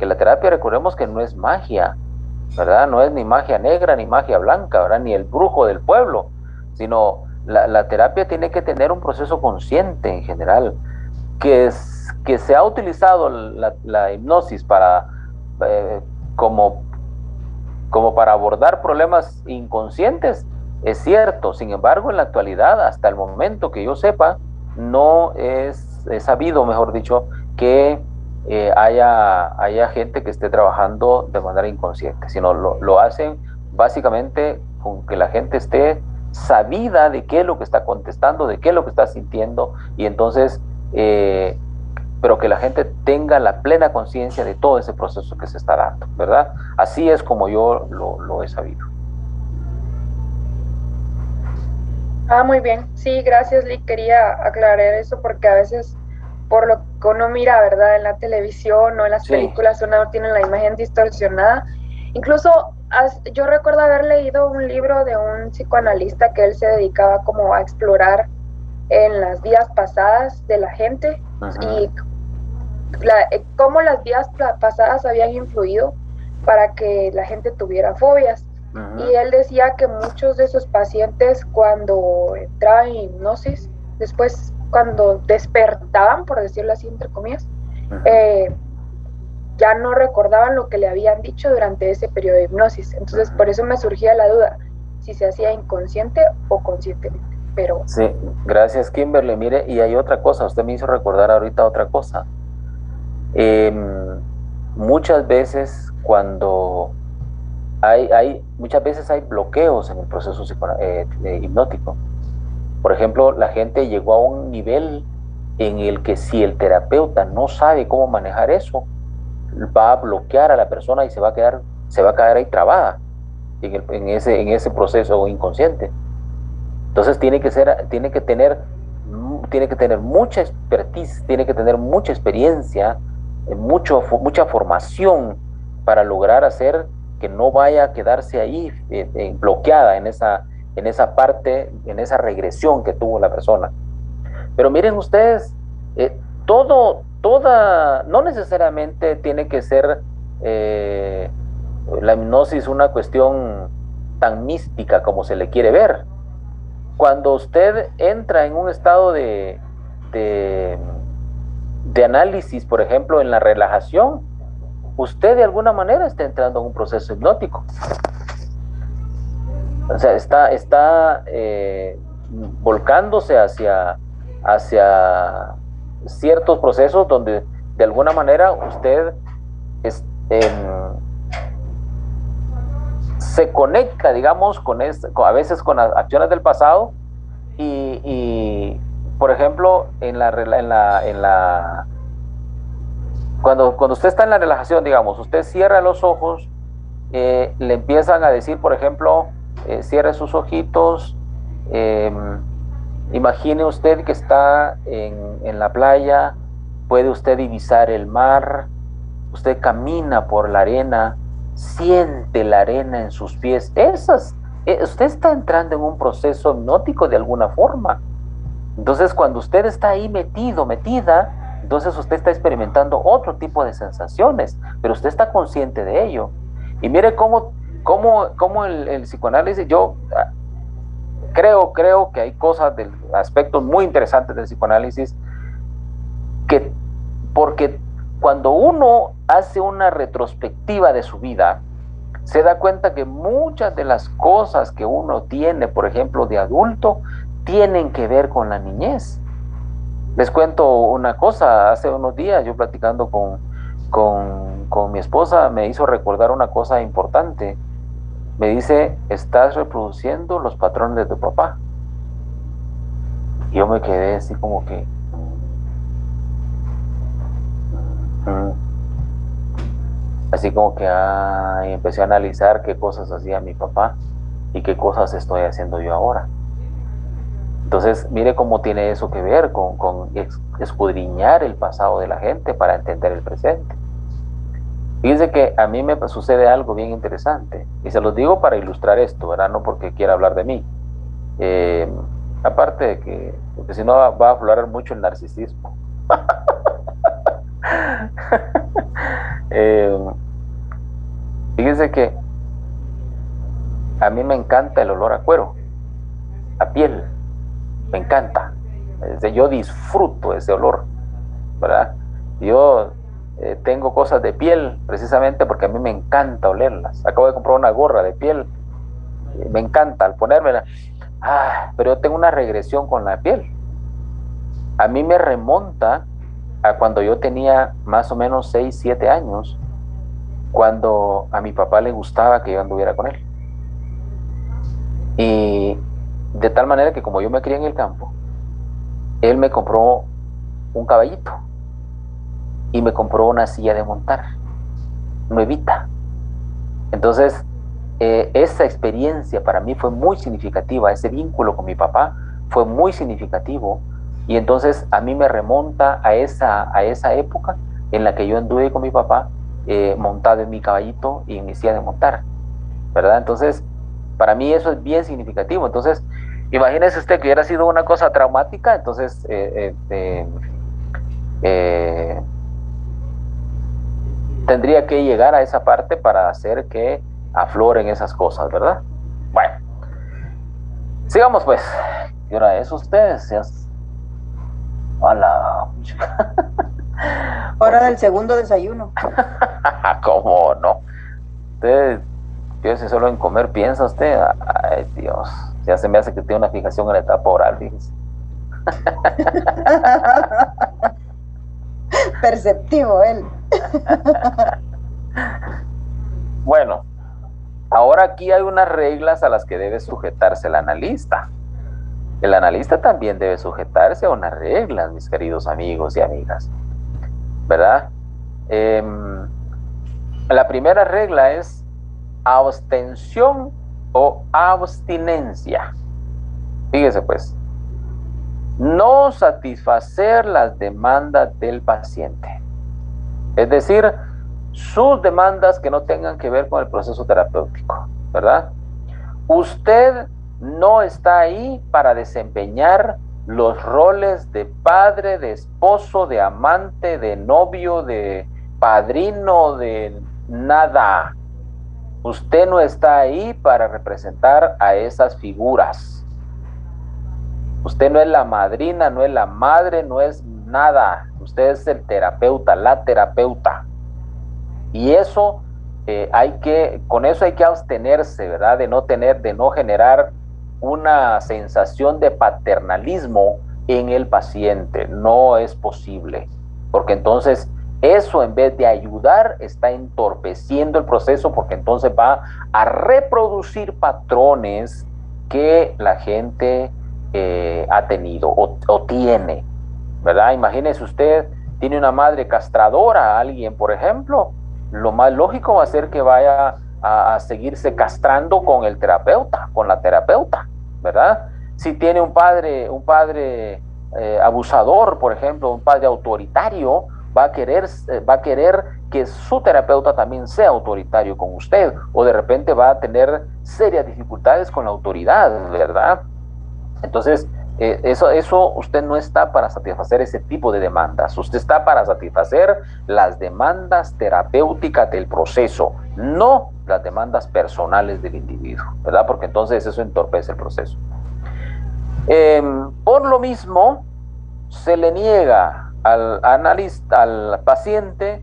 la terapia, recordemos que no es magia, ¿verdad? No es ni magia negra ni magia blanca, ¿verdad? Ni el brujo del pueblo, sino la terapia tiene que tener un proceso consciente en general, que se ha utilizado la hipnosis para como para abordar problemas inconscientes, es cierto. Sin embargo, en la actualidad, hasta el momento que yo sepa, no es sabido, mejor dicho, que haya gente que esté trabajando de manera inconsciente, sino lo hacen básicamente con que la gente esté sabida de qué es lo que está contestando, de qué es lo que está sintiendo, y entonces pero que la gente tenga la plena conciencia de todo ese proceso que se está dando, ¿verdad? Así es como yo lo he sabido. Muy bien. Sí, gracias, Lee. Quería aclarar eso porque a veces, por lo que uno mira, ¿verdad? En la televisión o en las películas, uno tiene la imagen distorsionada. Incluso yo recuerdo haber leído un libro de un psicoanalista que él se dedicaba como a explorar en las vidas pasadas de la gente. Ajá. Y cómo las vidas pasadas habían influido para que la gente tuviera fobias. Ajá. Y él decía que muchos de esos pacientes, cuando entraban en hipnosis, después cuando despertaban, por decirlo así entre comillas, ya no recordaban lo que le habían dicho durante ese periodo de hipnosis. Entonces por eso me surgía la duda si se hacía inconsciente o conscientemente. Pero sí, gracias, Kimberly. Mire, y hay otra cosa, usted me hizo recordar ahorita otra cosa. Muchas veces cuando muchas veces hay bloqueos en el proceso hipnótico. Por ejemplo, la gente llegó a un nivel en el que si el terapeuta no sabe cómo manejar eso, va a bloquear a la persona y se va a quedar ahí trabada en ese proceso inconsciente. Entonces tiene que tener mucha expertise, tiene que tener mucha experiencia, mucha formación para lograr hacer que no vaya a quedarse ahí bloqueada en esa parte, en esa regresión que tuvo la persona. Pero miren ustedes, no necesariamente tiene que ser la hipnosis una cuestión tan mística como se le quiere ver. Cuando usted entra en un estado de análisis, por ejemplo, en la relajación, usted de alguna manera está entrando en un proceso hipnótico. O sea, está volcándose hacia ciertos procesos donde de alguna manera usted se conecta, digamos, a veces con acciones del pasado y por ejemplo, en Cuando usted está en la relajación, digamos, usted cierra los ojos, le empiezan a decir, por ejemplo, cierre sus ojitos, imagine usted que está en la playa, puede usted divisar el mar, usted camina por la arena, siente la arena en sus pies. Usted está entrando en un proceso hipnótico de alguna forma. Entonces, cuando usted está ahí metida, entonces usted está experimentando otro tipo de sensaciones, pero usted está consciente de ello. Y mire cómo el psicoanálisis, yo creo que hay cosas, aspectos muy interesantes del psicoanálisis, porque cuando uno hace una retrospectiva de su vida, se da cuenta que muchas de las cosas que uno tiene, por ejemplo, de adulto, tienen que ver con la niñez. Les cuento una cosa, hace unos días yo platicando con mi esposa, me hizo recordar una cosa importante. Me dice, estás reproduciendo los patrones de tu papá. Y yo me quedé así como que... Así como que empecé a analizar qué cosas hacía mi papá y qué cosas estoy haciendo yo ahora. Entonces, mire cómo tiene eso que ver con escudriñar el pasado de la gente para entender el presente. Fíjense que a mí me sucede algo bien interesante, y se los digo para ilustrar esto, ¿verdad? No porque quiera hablar de mí. Aparte de que, porque si no va a aflorar mucho el narcisismo. Fíjense que a mí me encanta el olor a cuero, a piel, me encanta. Yo disfruto ese olor, ¿verdad? Yo tengo cosas de piel precisamente porque a mí me encanta olerlas. Acabo de comprar una gorra de piel, me encanta al ponérmela, pero yo tengo una regresión con la piel. A mí me remonta a cuando yo tenía más o menos 6, 7 años, cuando a mi papá le gustaba que yo anduviera con él. Y de tal manera que como yo me crié en el campo, él me compró un caballito y me compró una silla de montar, nuevita. Entonces, esa experiencia para mí fue muy significativa, ese vínculo con mi papá fue muy significativo. Y entonces a mí me remonta a esa época en la que yo anduve con mi papá montado en mi caballito y en mi silla de montar, ¿verdad? Entonces, para mí eso es bien significativo. Entonces, imagínese usted que hubiera sido una cosa traumática, entonces tendría que llegar a esa parte para hacer que afloren esas cosas, ¿verdad? Bueno, sigamos pues. ¿Qué hora es ustedes? Hola. Hora del segundo desayuno. ¿Cómo no? Usted piensa solo en comer, piensa usted. Ay, Dios, ya se me hace que tiene una fijación en la etapa oral, fíjese. Perceptivo él. Bueno, ahora aquí hay unas reglas a las que debe sujetarse el analista. El analista también debe sujetarse a unas reglas, mis queridos amigos y amigas, ¿verdad? La primera regla es abstención o abstinencia. Fíjese pues, no satisfacer las demandas del paciente, es decir, sus demandas que no tengan que ver con el proceso terapéutico, ¿verdad? Usted no está ahí para desempeñar los roles de padre, de esposo, de amante, de novio, de padrino, de nada. Usted no está ahí para representar a esas figuras. Usted no es la madrina, no es la madre, no es nada. Usted es el terapeuta, la terapeuta. Y eso con eso hay que abstenerse, ¿verdad? De no generar una sensación de paternalismo en el paciente. No es posible, porque entonces eso, en vez de ayudar, está entorpeciendo el proceso, porque entonces va a reproducir patrones que la gente ha tenido o tiene, ¿verdad? Imagínese usted tiene una madre castradora, alguien, por ejemplo, lo más lógico va a ser que vaya a seguirse castrando con el terapeuta, con la terapeuta, ¿verdad? Si tiene un padre abusador, por ejemplo, un padre autoritario, va a querer que su terapeuta también sea autoritario con usted, o de repente va a tener serias dificultades con la autoridad, ¿verdad? Entonces, eso usted no está para satisfacer ese tipo de demandas. Usted está para satisfacer las demandas terapéuticas del proceso, no las demandas personales del individuo, ¿verdad? Porque entonces eso entorpece el proceso. Por lo mismo, se le niega al analista, al paciente,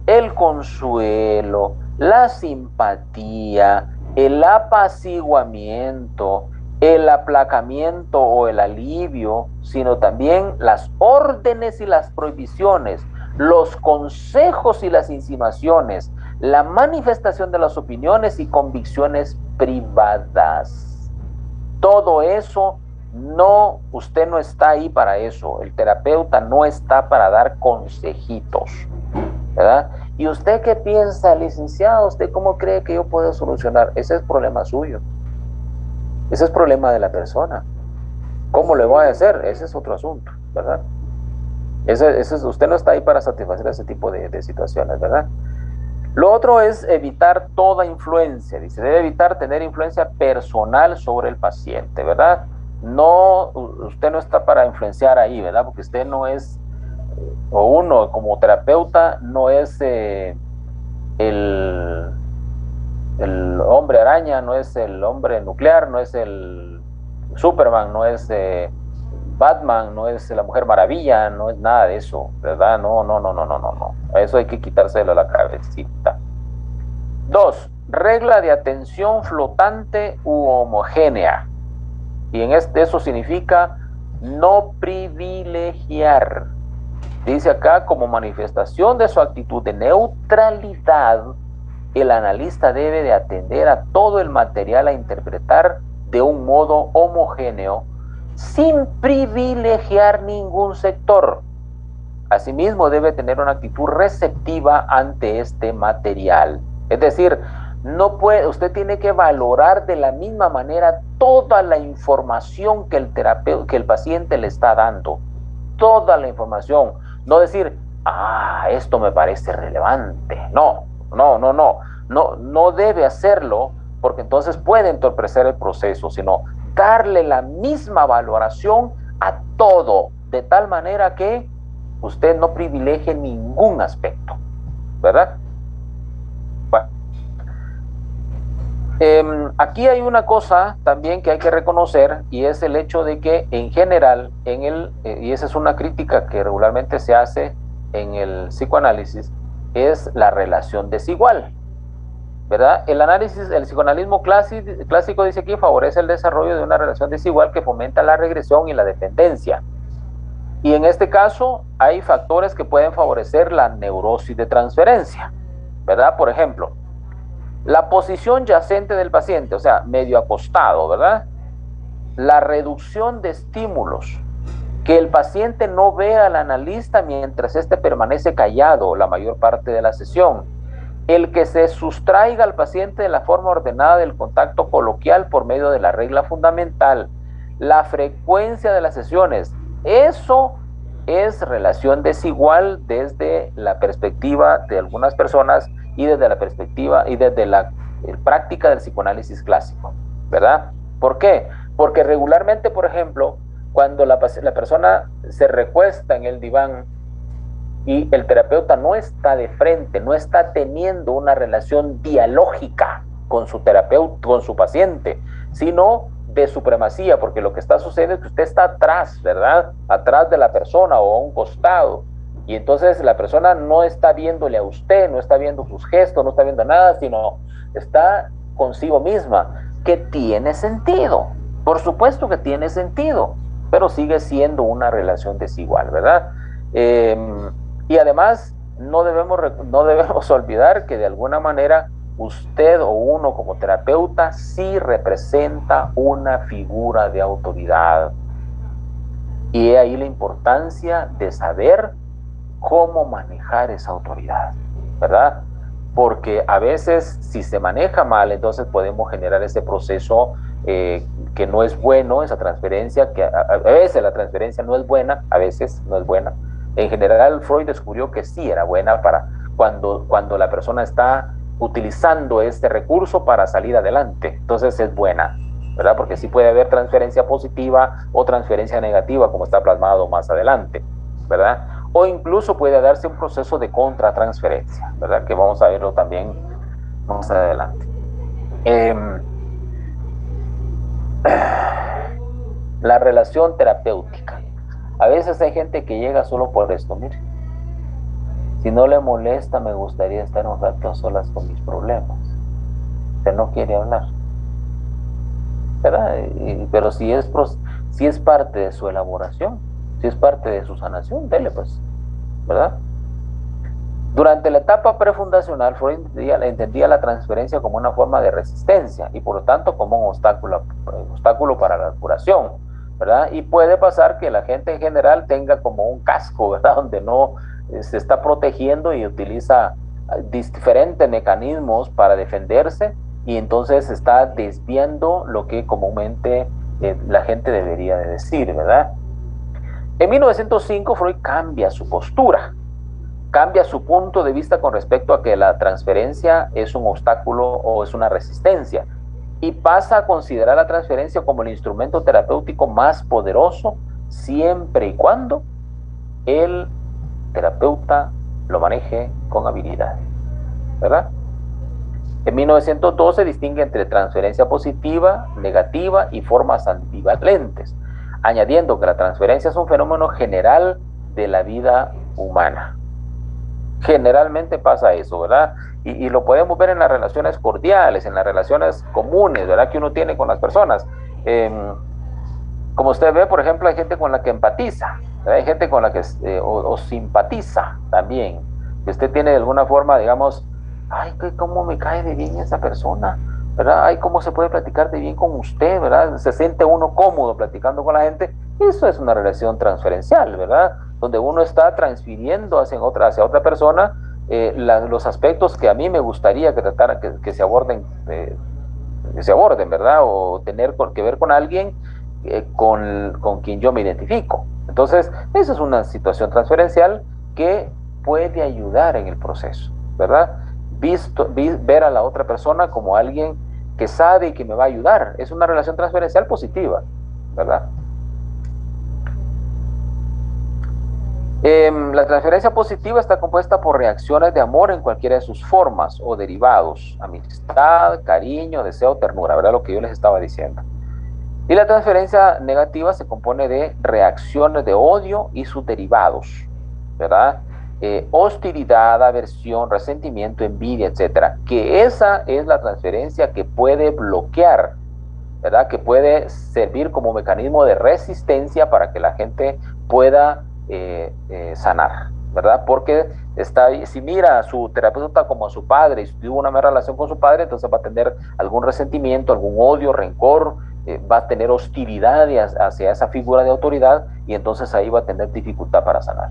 el consuelo, la simpatía, el apaciguamiento, el aplacamiento o el alivio, sino también las órdenes y las prohibiciones, los consejos y las insinuaciones, la manifestación de las opiniones y convicciones privadas. Todo eso no, usted no está ahí para eso. El terapeuta no está para dar consejitos, ¿verdad? ¿Y usted qué piensa, licenciado? ¿Usted cómo cree que yo puedo solucionar? Ese es problema suyo. Ese es problema de la persona. ¿Cómo le voy a hacer? Ese es otro asunto, ¿verdad? Usted no está ahí para satisfacer ese tipo de situaciones, ¿verdad? Lo otro es evitar toda influencia. Dice, debe evitar tener influencia personal sobre el paciente, ¿verdad? No, usted no está para influenciar ahí, ¿verdad? Porque usted no es, o uno como terapeuta no es el hombre araña, no es el hombre nuclear, no es el Superman, no es Batman, no es la Mujer Maravilla, no es nada de eso, ¿verdad? No. Eso hay que quitárselo a la cabecita. 2. Regla de atención flotante u homogénea. Y eso significa no privilegiar. Dice acá, como manifestación de su actitud de neutralidad, el analista debe de atender a todo el material a interpretar de un modo homogéneo, sin privilegiar ningún sector. Asimismo, debe tener una actitud receptiva ante este material. Es decir, usted tiene que valorar de la misma manera toda la información que el paciente le está dando. Toda la información. No decir, esto me parece relevante. No debe hacerlo, porque entonces puede entorpecer el proceso, sino darle la misma valoración a todo, de tal manera que usted no privilegie ningún aspecto, ¿verdad? Bueno. Aquí hay una cosa también que hay que reconocer, y es el hecho de que en general, y esa es una crítica que regularmente se hace en el psicoanálisis, es la relación desigual, ¿verdad? El psicoanalismo clásico dice aquí, favorece el desarrollo de una relación desigual que fomenta la regresión y la dependencia. Y en este caso hay factores que pueden favorecer la neurosis de transferencia, ¿verdad? Por ejemplo, la posición yacente del paciente, o sea, medio acostado, ¿verdad? La reducción de estímulos, que el paciente no vea al analista mientras éste permanece callado la mayor parte de la sesión, el que se sustraiga al paciente de la forma ordenada del contacto coloquial por medio de la regla fundamental, la frecuencia de las sesiones, eso es relación desigual desde la perspectiva de algunas personas y desde la perspectiva y desde la práctica del psicoanálisis clásico, ¿verdad? ¿Por qué? Porque regularmente, por ejemplo, cuando la persona se recuesta en el diván y el terapeuta no está de frente, no está teniendo una relación dialógica con su terapeuta, con su paciente, sino de supremacía, porque lo que está sucediendo es que usted está atrás, ¿verdad? Atrás de la persona o a un costado, y entonces la persona no está viéndole a usted, no está viendo sus gestos, no está viendo nada, sino está consigo misma, que tiene sentido, por supuesto que tiene sentido, pero sigue siendo una relación desigual, ¿verdad? Y además no debemos olvidar que de alguna manera usted o uno como terapeuta sí representa una figura de autoridad. Y he ahí la importancia de saber cómo manejar esa autoridad, ¿verdad? Porque a veces si se maneja mal, entonces podemos generar ese proceso que no es bueno, esa transferencia, que a veces la transferencia no es buena, a veces no es buena. En general, Freud descubrió que sí era buena para cuando la persona está utilizando este recurso para salir adelante, entonces es buena, ¿verdad? Porque sí puede haber transferencia positiva o transferencia negativa, como está plasmado más adelante, ¿verdad? O incluso puede darse un proceso de contratransferencia, ¿verdad? Que vamos a verlo también más adelante. La relación terapéutica. A veces hay gente que llega solo por esto, mire. Si no le molesta, me gustaría estar un rato a solas con mis problemas. Usted no quiere hablar, ¿verdad? Pero si es parte de su elaboración, si es parte de su sanación, dele pues, ¿verdad? Durante la etapa prefundacional, Freud entendía la transferencia como una forma de resistencia y por lo tanto como un obstáculo para la curación, ¿verdad? Y puede pasar que la gente en general tenga como un casco, ¿verdad? Donde no se está protegiendo y utiliza diferentes mecanismos para defenderse y entonces está desviando lo que comúnmente la gente debería de decir, ¿verdad? En 1905 Freud cambia su postura, cambia su punto de vista con respecto a que la transferencia es un obstáculo o es una resistencia y pasa a considerar la transferencia como el instrumento terapéutico más poderoso siempre y cuando el terapeuta lo maneje con habilidad, ¿verdad? En 1912 distingue entre transferencia positiva, negativa y formas ambivalentes, añadiendo que la transferencia es un fenómeno general de la vida humana. Generalmente pasa eso, ¿verdad? Y lo podemos ver en las relaciones cordiales, en las relaciones comunes, ¿verdad? Que uno tiene con las personas. Como usted ve, por ejemplo, hay gente con la que empatiza, ¿verdad? Hay gente con la que o simpatiza también. Que usted tiene de alguna forma, digamos, ay, cómo me cae de bien esa persona, ¿verdad? Ay, cómo se puede platicar de bien con usted, ¿verdad? Se siente uno cómodo platicando con la gente. Eso es una relación transferencial, ¿verdad? Donde uno está transfiriendo hacia otra persona los aspectos que a mí me gustaría que se aborden, ¿verdad? O tener que ver con alguien con quien yo me identifico. Entonces, esa es una situación transferencial que puede ayudar en el proceso, ¿verdad? Ver a la otra persona como alguien que sabe y que me va a ayudar. Es una relación transferencial positiva, ¿verdad? La transferencia positiva está compuesta por reacciones de amor en cualquiera de sus formas o derivados, amistad, cariño, deseo, ternura, ¿verdad? Lo que yo les estaba diciendo. Y la transferencia negativa se compone de reacciones de odio y sus derivados, ¿verdad? Hostilidad, aversión, resentimiento, envidia, etcétera. Que esa es la transferencia que puede bloquear, ¿verdad? Que puede servir como mecanismo de resistencia para que la gente pueda sanar, ¿verdad? Porque si mira a su terapeuta como a su padre y tuvo una mala relación con su padre, entonces va a tener algún resentimiento, algún odio, rencor, va a tener hostilidad hacia esa figura de autoridad y entonces ahí va a tener dificultad para sanar.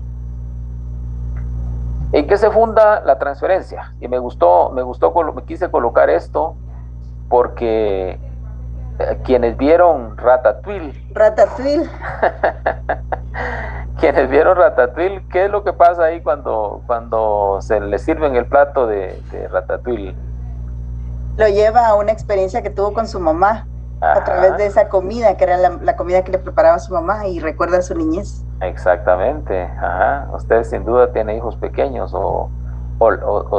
¿En qué se funda la transferencia? Y me quise colocar esto porque quienes vieron Ratatouille, quienes vieron Ratatouille, ¿qué es lo que pasa ahí cuando se le sirven el plato de Ratatouille? Lo lleva a una experiencia que tuvo con su mamá. Ajá. A través de esa comida, que era la comida que le preparaba su mamá y recuerda su niñez. Exactamente. Ajá. Usted sin duda tiene hijos pequeños o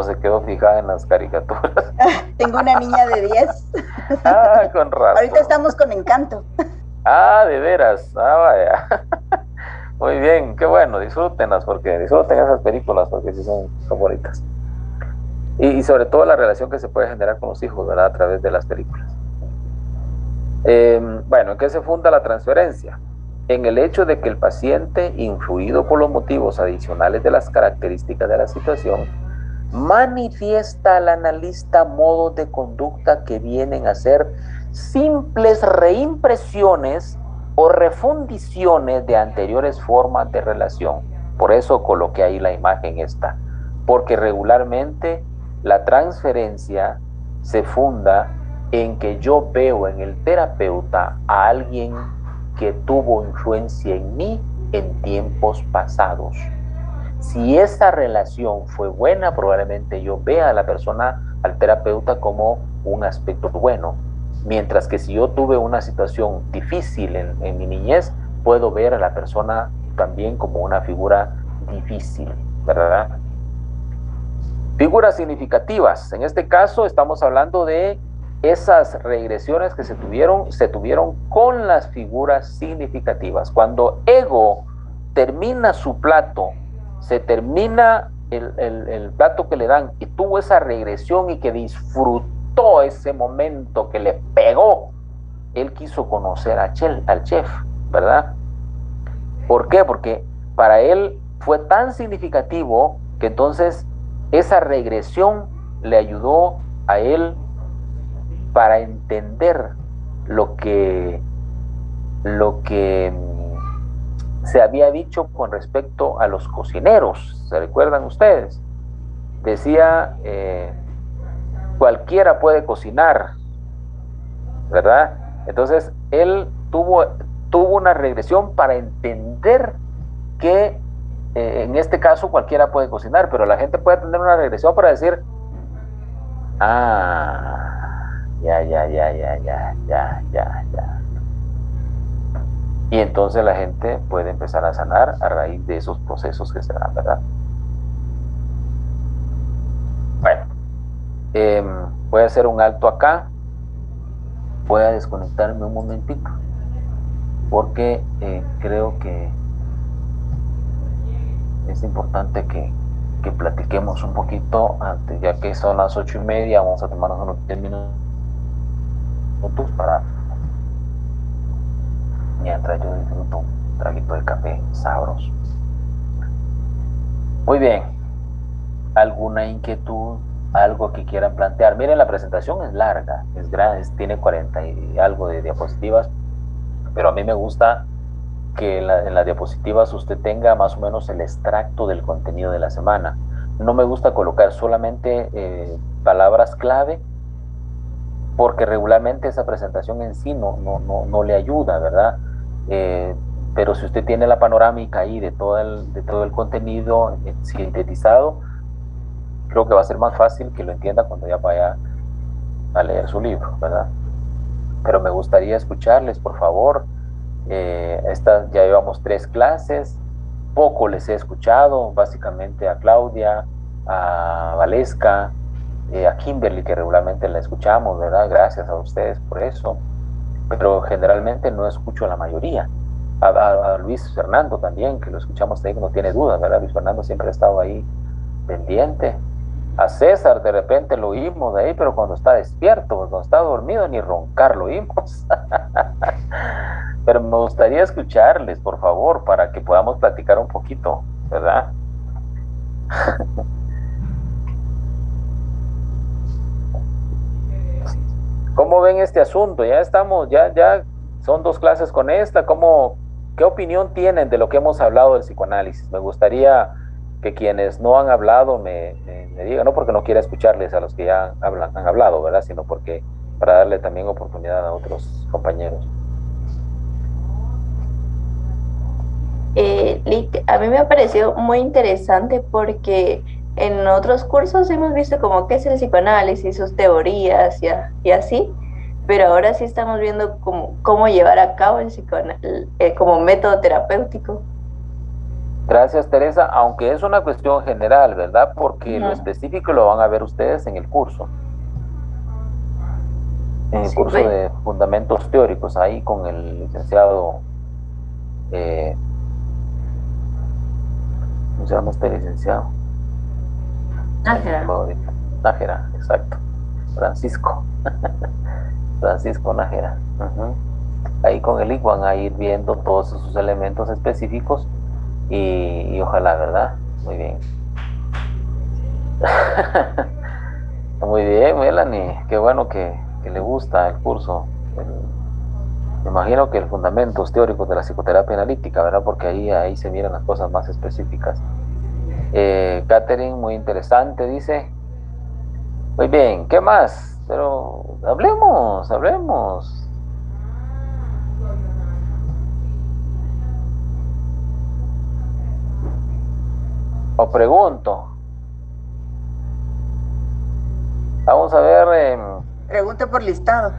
se quedó fijada en las caricaturas. Tengo una niña de 10. Ah, con razón. Ahorita estamos con Encanto. Ah, de veras. Ah, vaya. Muy bien, qué bueno, disfruten esas películas porque sí son favoritas. Y sobre todo la relación que se puede generar con los hijos, ¿verdad? A través de las películas. Bueno, ¿en qué se funda la transferencia? En el hecho de que el paciente, influido por los motivos adicionales de las características de la situación, manifiesta al analista modos de conducta que vienen a ser simples reimpresiones o refundiciones de anteriores formas de relación. Por eso coloqué ahí la imagen esta, porque regularmente la transferencia se funda en que yo veo en el terapeuta a alguien que tuvo influencia en mí en tiempos pasados. Si esa relación fue buena, probablemente yo vea a la persona, al terapeuta, como un aspecto bueno. Mientras que si yo tuve una situación difícil en mi niñez, puedo ver a la persona también como una figura difícil, ¿verdad? Figuras significativas. En este caso estamos hablando de esas regresiones que se tuvieron con las figuras significativas. Cuando ego termina su plato, se termina el plato que le dan y tuvo esa regresión y que disfrutó ese momento que le pegó, él quiso conocer al chef, ¿verdad? ¿Por qué? Porque para él fue tan significativo que entonces esa regresión le ayudó a él para entender lo que se había dicho con respecto a los cocineros. ¿Se recuerdan ustedes? Decía, cualquiera puede cocinar, ¿verdad? Entonces él tuvo una regresión para entender que en este caso cualquiera puede cocinar, pero la gente puede tener una regresión para decir, ya. Y entonces la gente puede empezar a sanar a raíz de esos procesos que se dan, ¿verdad? Bueno, voy a hacer un alto acá. Voy a desconectarme un momentito, porque creo que es importante que platiquemos un poquito antes, ya que son las 8:30. Vamos a tomarnos unos 10 minutos para, mientras yo disfruto un traguito de café sabroso. Muy bien. ¿Alguna inquietud? ¿Algo que quieran plantear? Miren, la presentación es larga, es grande, tiene 40 y algo de diapositivas, pero a mí me gusta que en las diapositivas usted tenga más o menos el extracto del contenido de la semana. No me gusta colocar solamente palabras clave, porque regularmente esa presentación en sí no le ayuda, ¿verdad? Pero si usted tiene la panorámica ahí de todo el contenido sintetizado, creo que va a ser más fácil que lo entienda cuando ya vaya a leer su libro, ¿verdad? Pero me gustaría escucharles, por favor. Ya llevamos 3 clases, poco les he escuchado, básicamente a Claudia, a Valesca, a Kimberly, que regularmente la escuchamos, ¿verdad? Gracias a ustedes por eso, pero generalmente no escucho a la mayoría. A Luis Fernando también, que lo escuchamos ahí, no tiene duda, ¿verdad? Luis Fernando siempre ha estado ahí pendiente. A César de repente lo oímos de ahí, pero cuando está despierto, cuando está dormido, ni roncar lo oímos. Pero me gustaría escucharles, por favor, para que podamos platicar un poquito, ¿verdad? ¿Cómo ven este asunto? Ya son 2 clases con esta. ¿Qué opinión tienen de lo que hemos hablado del psicoanálisis? Me gustaría que quienes no han hablado me digan, no porque no quiera escucharles a los que ya han hablado, ¿verdad? Sino porque para darle también oportunidad a otros compañeros. A mí me ha parecido muy interesante porque en otros cursos hemos visto como qué es el psicoanálisis, sus teorías y así, pero ahora sí estamos viendo cómo llevar a cabo el psicoanálisis como método terapéutico. Gracias, Teresa, aunque es una cuestión general, ¿verdad? Porque lo específico lo van a ver ustedes en el curso. En el curso de fundamentos teóricos, ahí con el licenciado... ¿cómo se llama este licenciado? Nájera, exacto. Francisco Nájera. Ahí con él van a ir viendo todos esos elementos específicos y ojalá, ¿verdad? Muy bien. Muy bien, Melanie. Qué bueno que le gusta el curso. Me imagino que el fundamentos teóricos de la psicoterapia analítica, ¿verdad? Porque ahí se miran las cosas más específicas. Catherine, muy interesante, dice. Muy bien, ¿qué más? Pero hablemos. O pregunto. Vamos a ver. Pregunta por listado.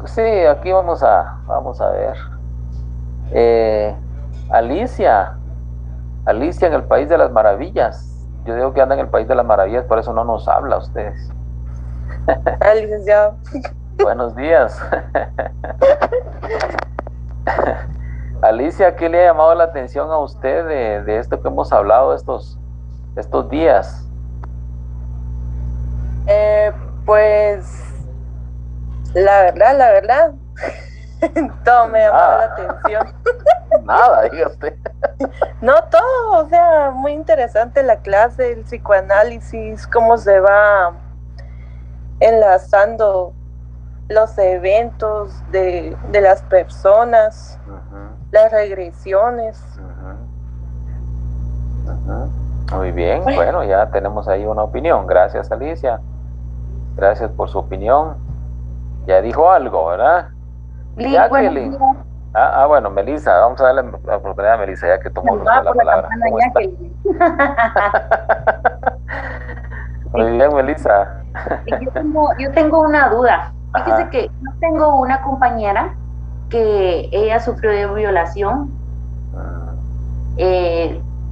Sí, aquí vamos a ver. Alicia en el País de las Maravillas. Yo digo que anda en el País de las Maravillas, por eso no nos habla ustedes. Licenciado. Buenos días. Alicia, ¿qué le ha llamado la atención a usted de esto que hemos hablado estos días? Pues la verdad, todo me llamaba la atención. Nada, diga usted. No, todo, o sea, muy interesante la clase, el psicoanálisis, cómo se va enlazando los eventos de las personas, las regresiones. Muy bien, bueno, ya tenemos ahí una opinión. Gracias, Alicia. Gracias por su opinión. Ya dijo algo, ¿verdad? Jacqueline. Bueno, Melissa, vamos a darle la oportunidad a Melissa, ya que tomó la palabra. Muy bien, Melissa. Yo tengo una duda. Fíjese que yo tengo una compañera que ella sufrió de violación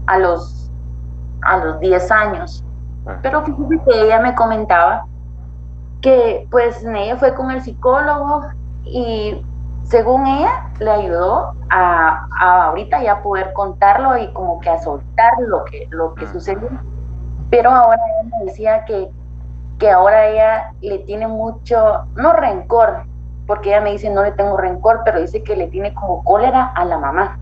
a los 10 años. Pero fíjese que ella me comentaba que pues ella fue con el psicólogo y según ella le ayudó a ahorita ya poder contarlo y como que a soltar lo que sucedió. Pero ahora ella me decía que ahora ella le tiene mucho, no rencor, porque ella me dice no le tengo rencor, pero dice que le tiene como cólera a la mamá.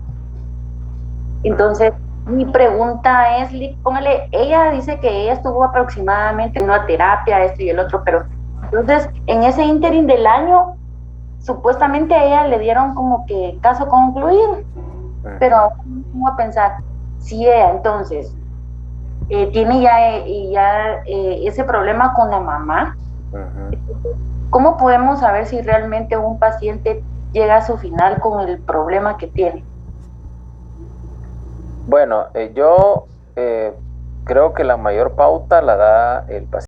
Entonces, mi pregunta es, póngale, ella dice que ella estuvo aproximadamente en una terapia, esto y el otro, pero entonces, en ese ínterin del año, supuestamente a ella le dieron como que caso concluido, pero ahora me a pensar, si ella entonces tiene ya ese problema con la mamá, ¿cómo podemos saber si realmente un paciente llega a su final con el problema que tiene? Bueno, yo creo que la mayor pauta la da el paciente.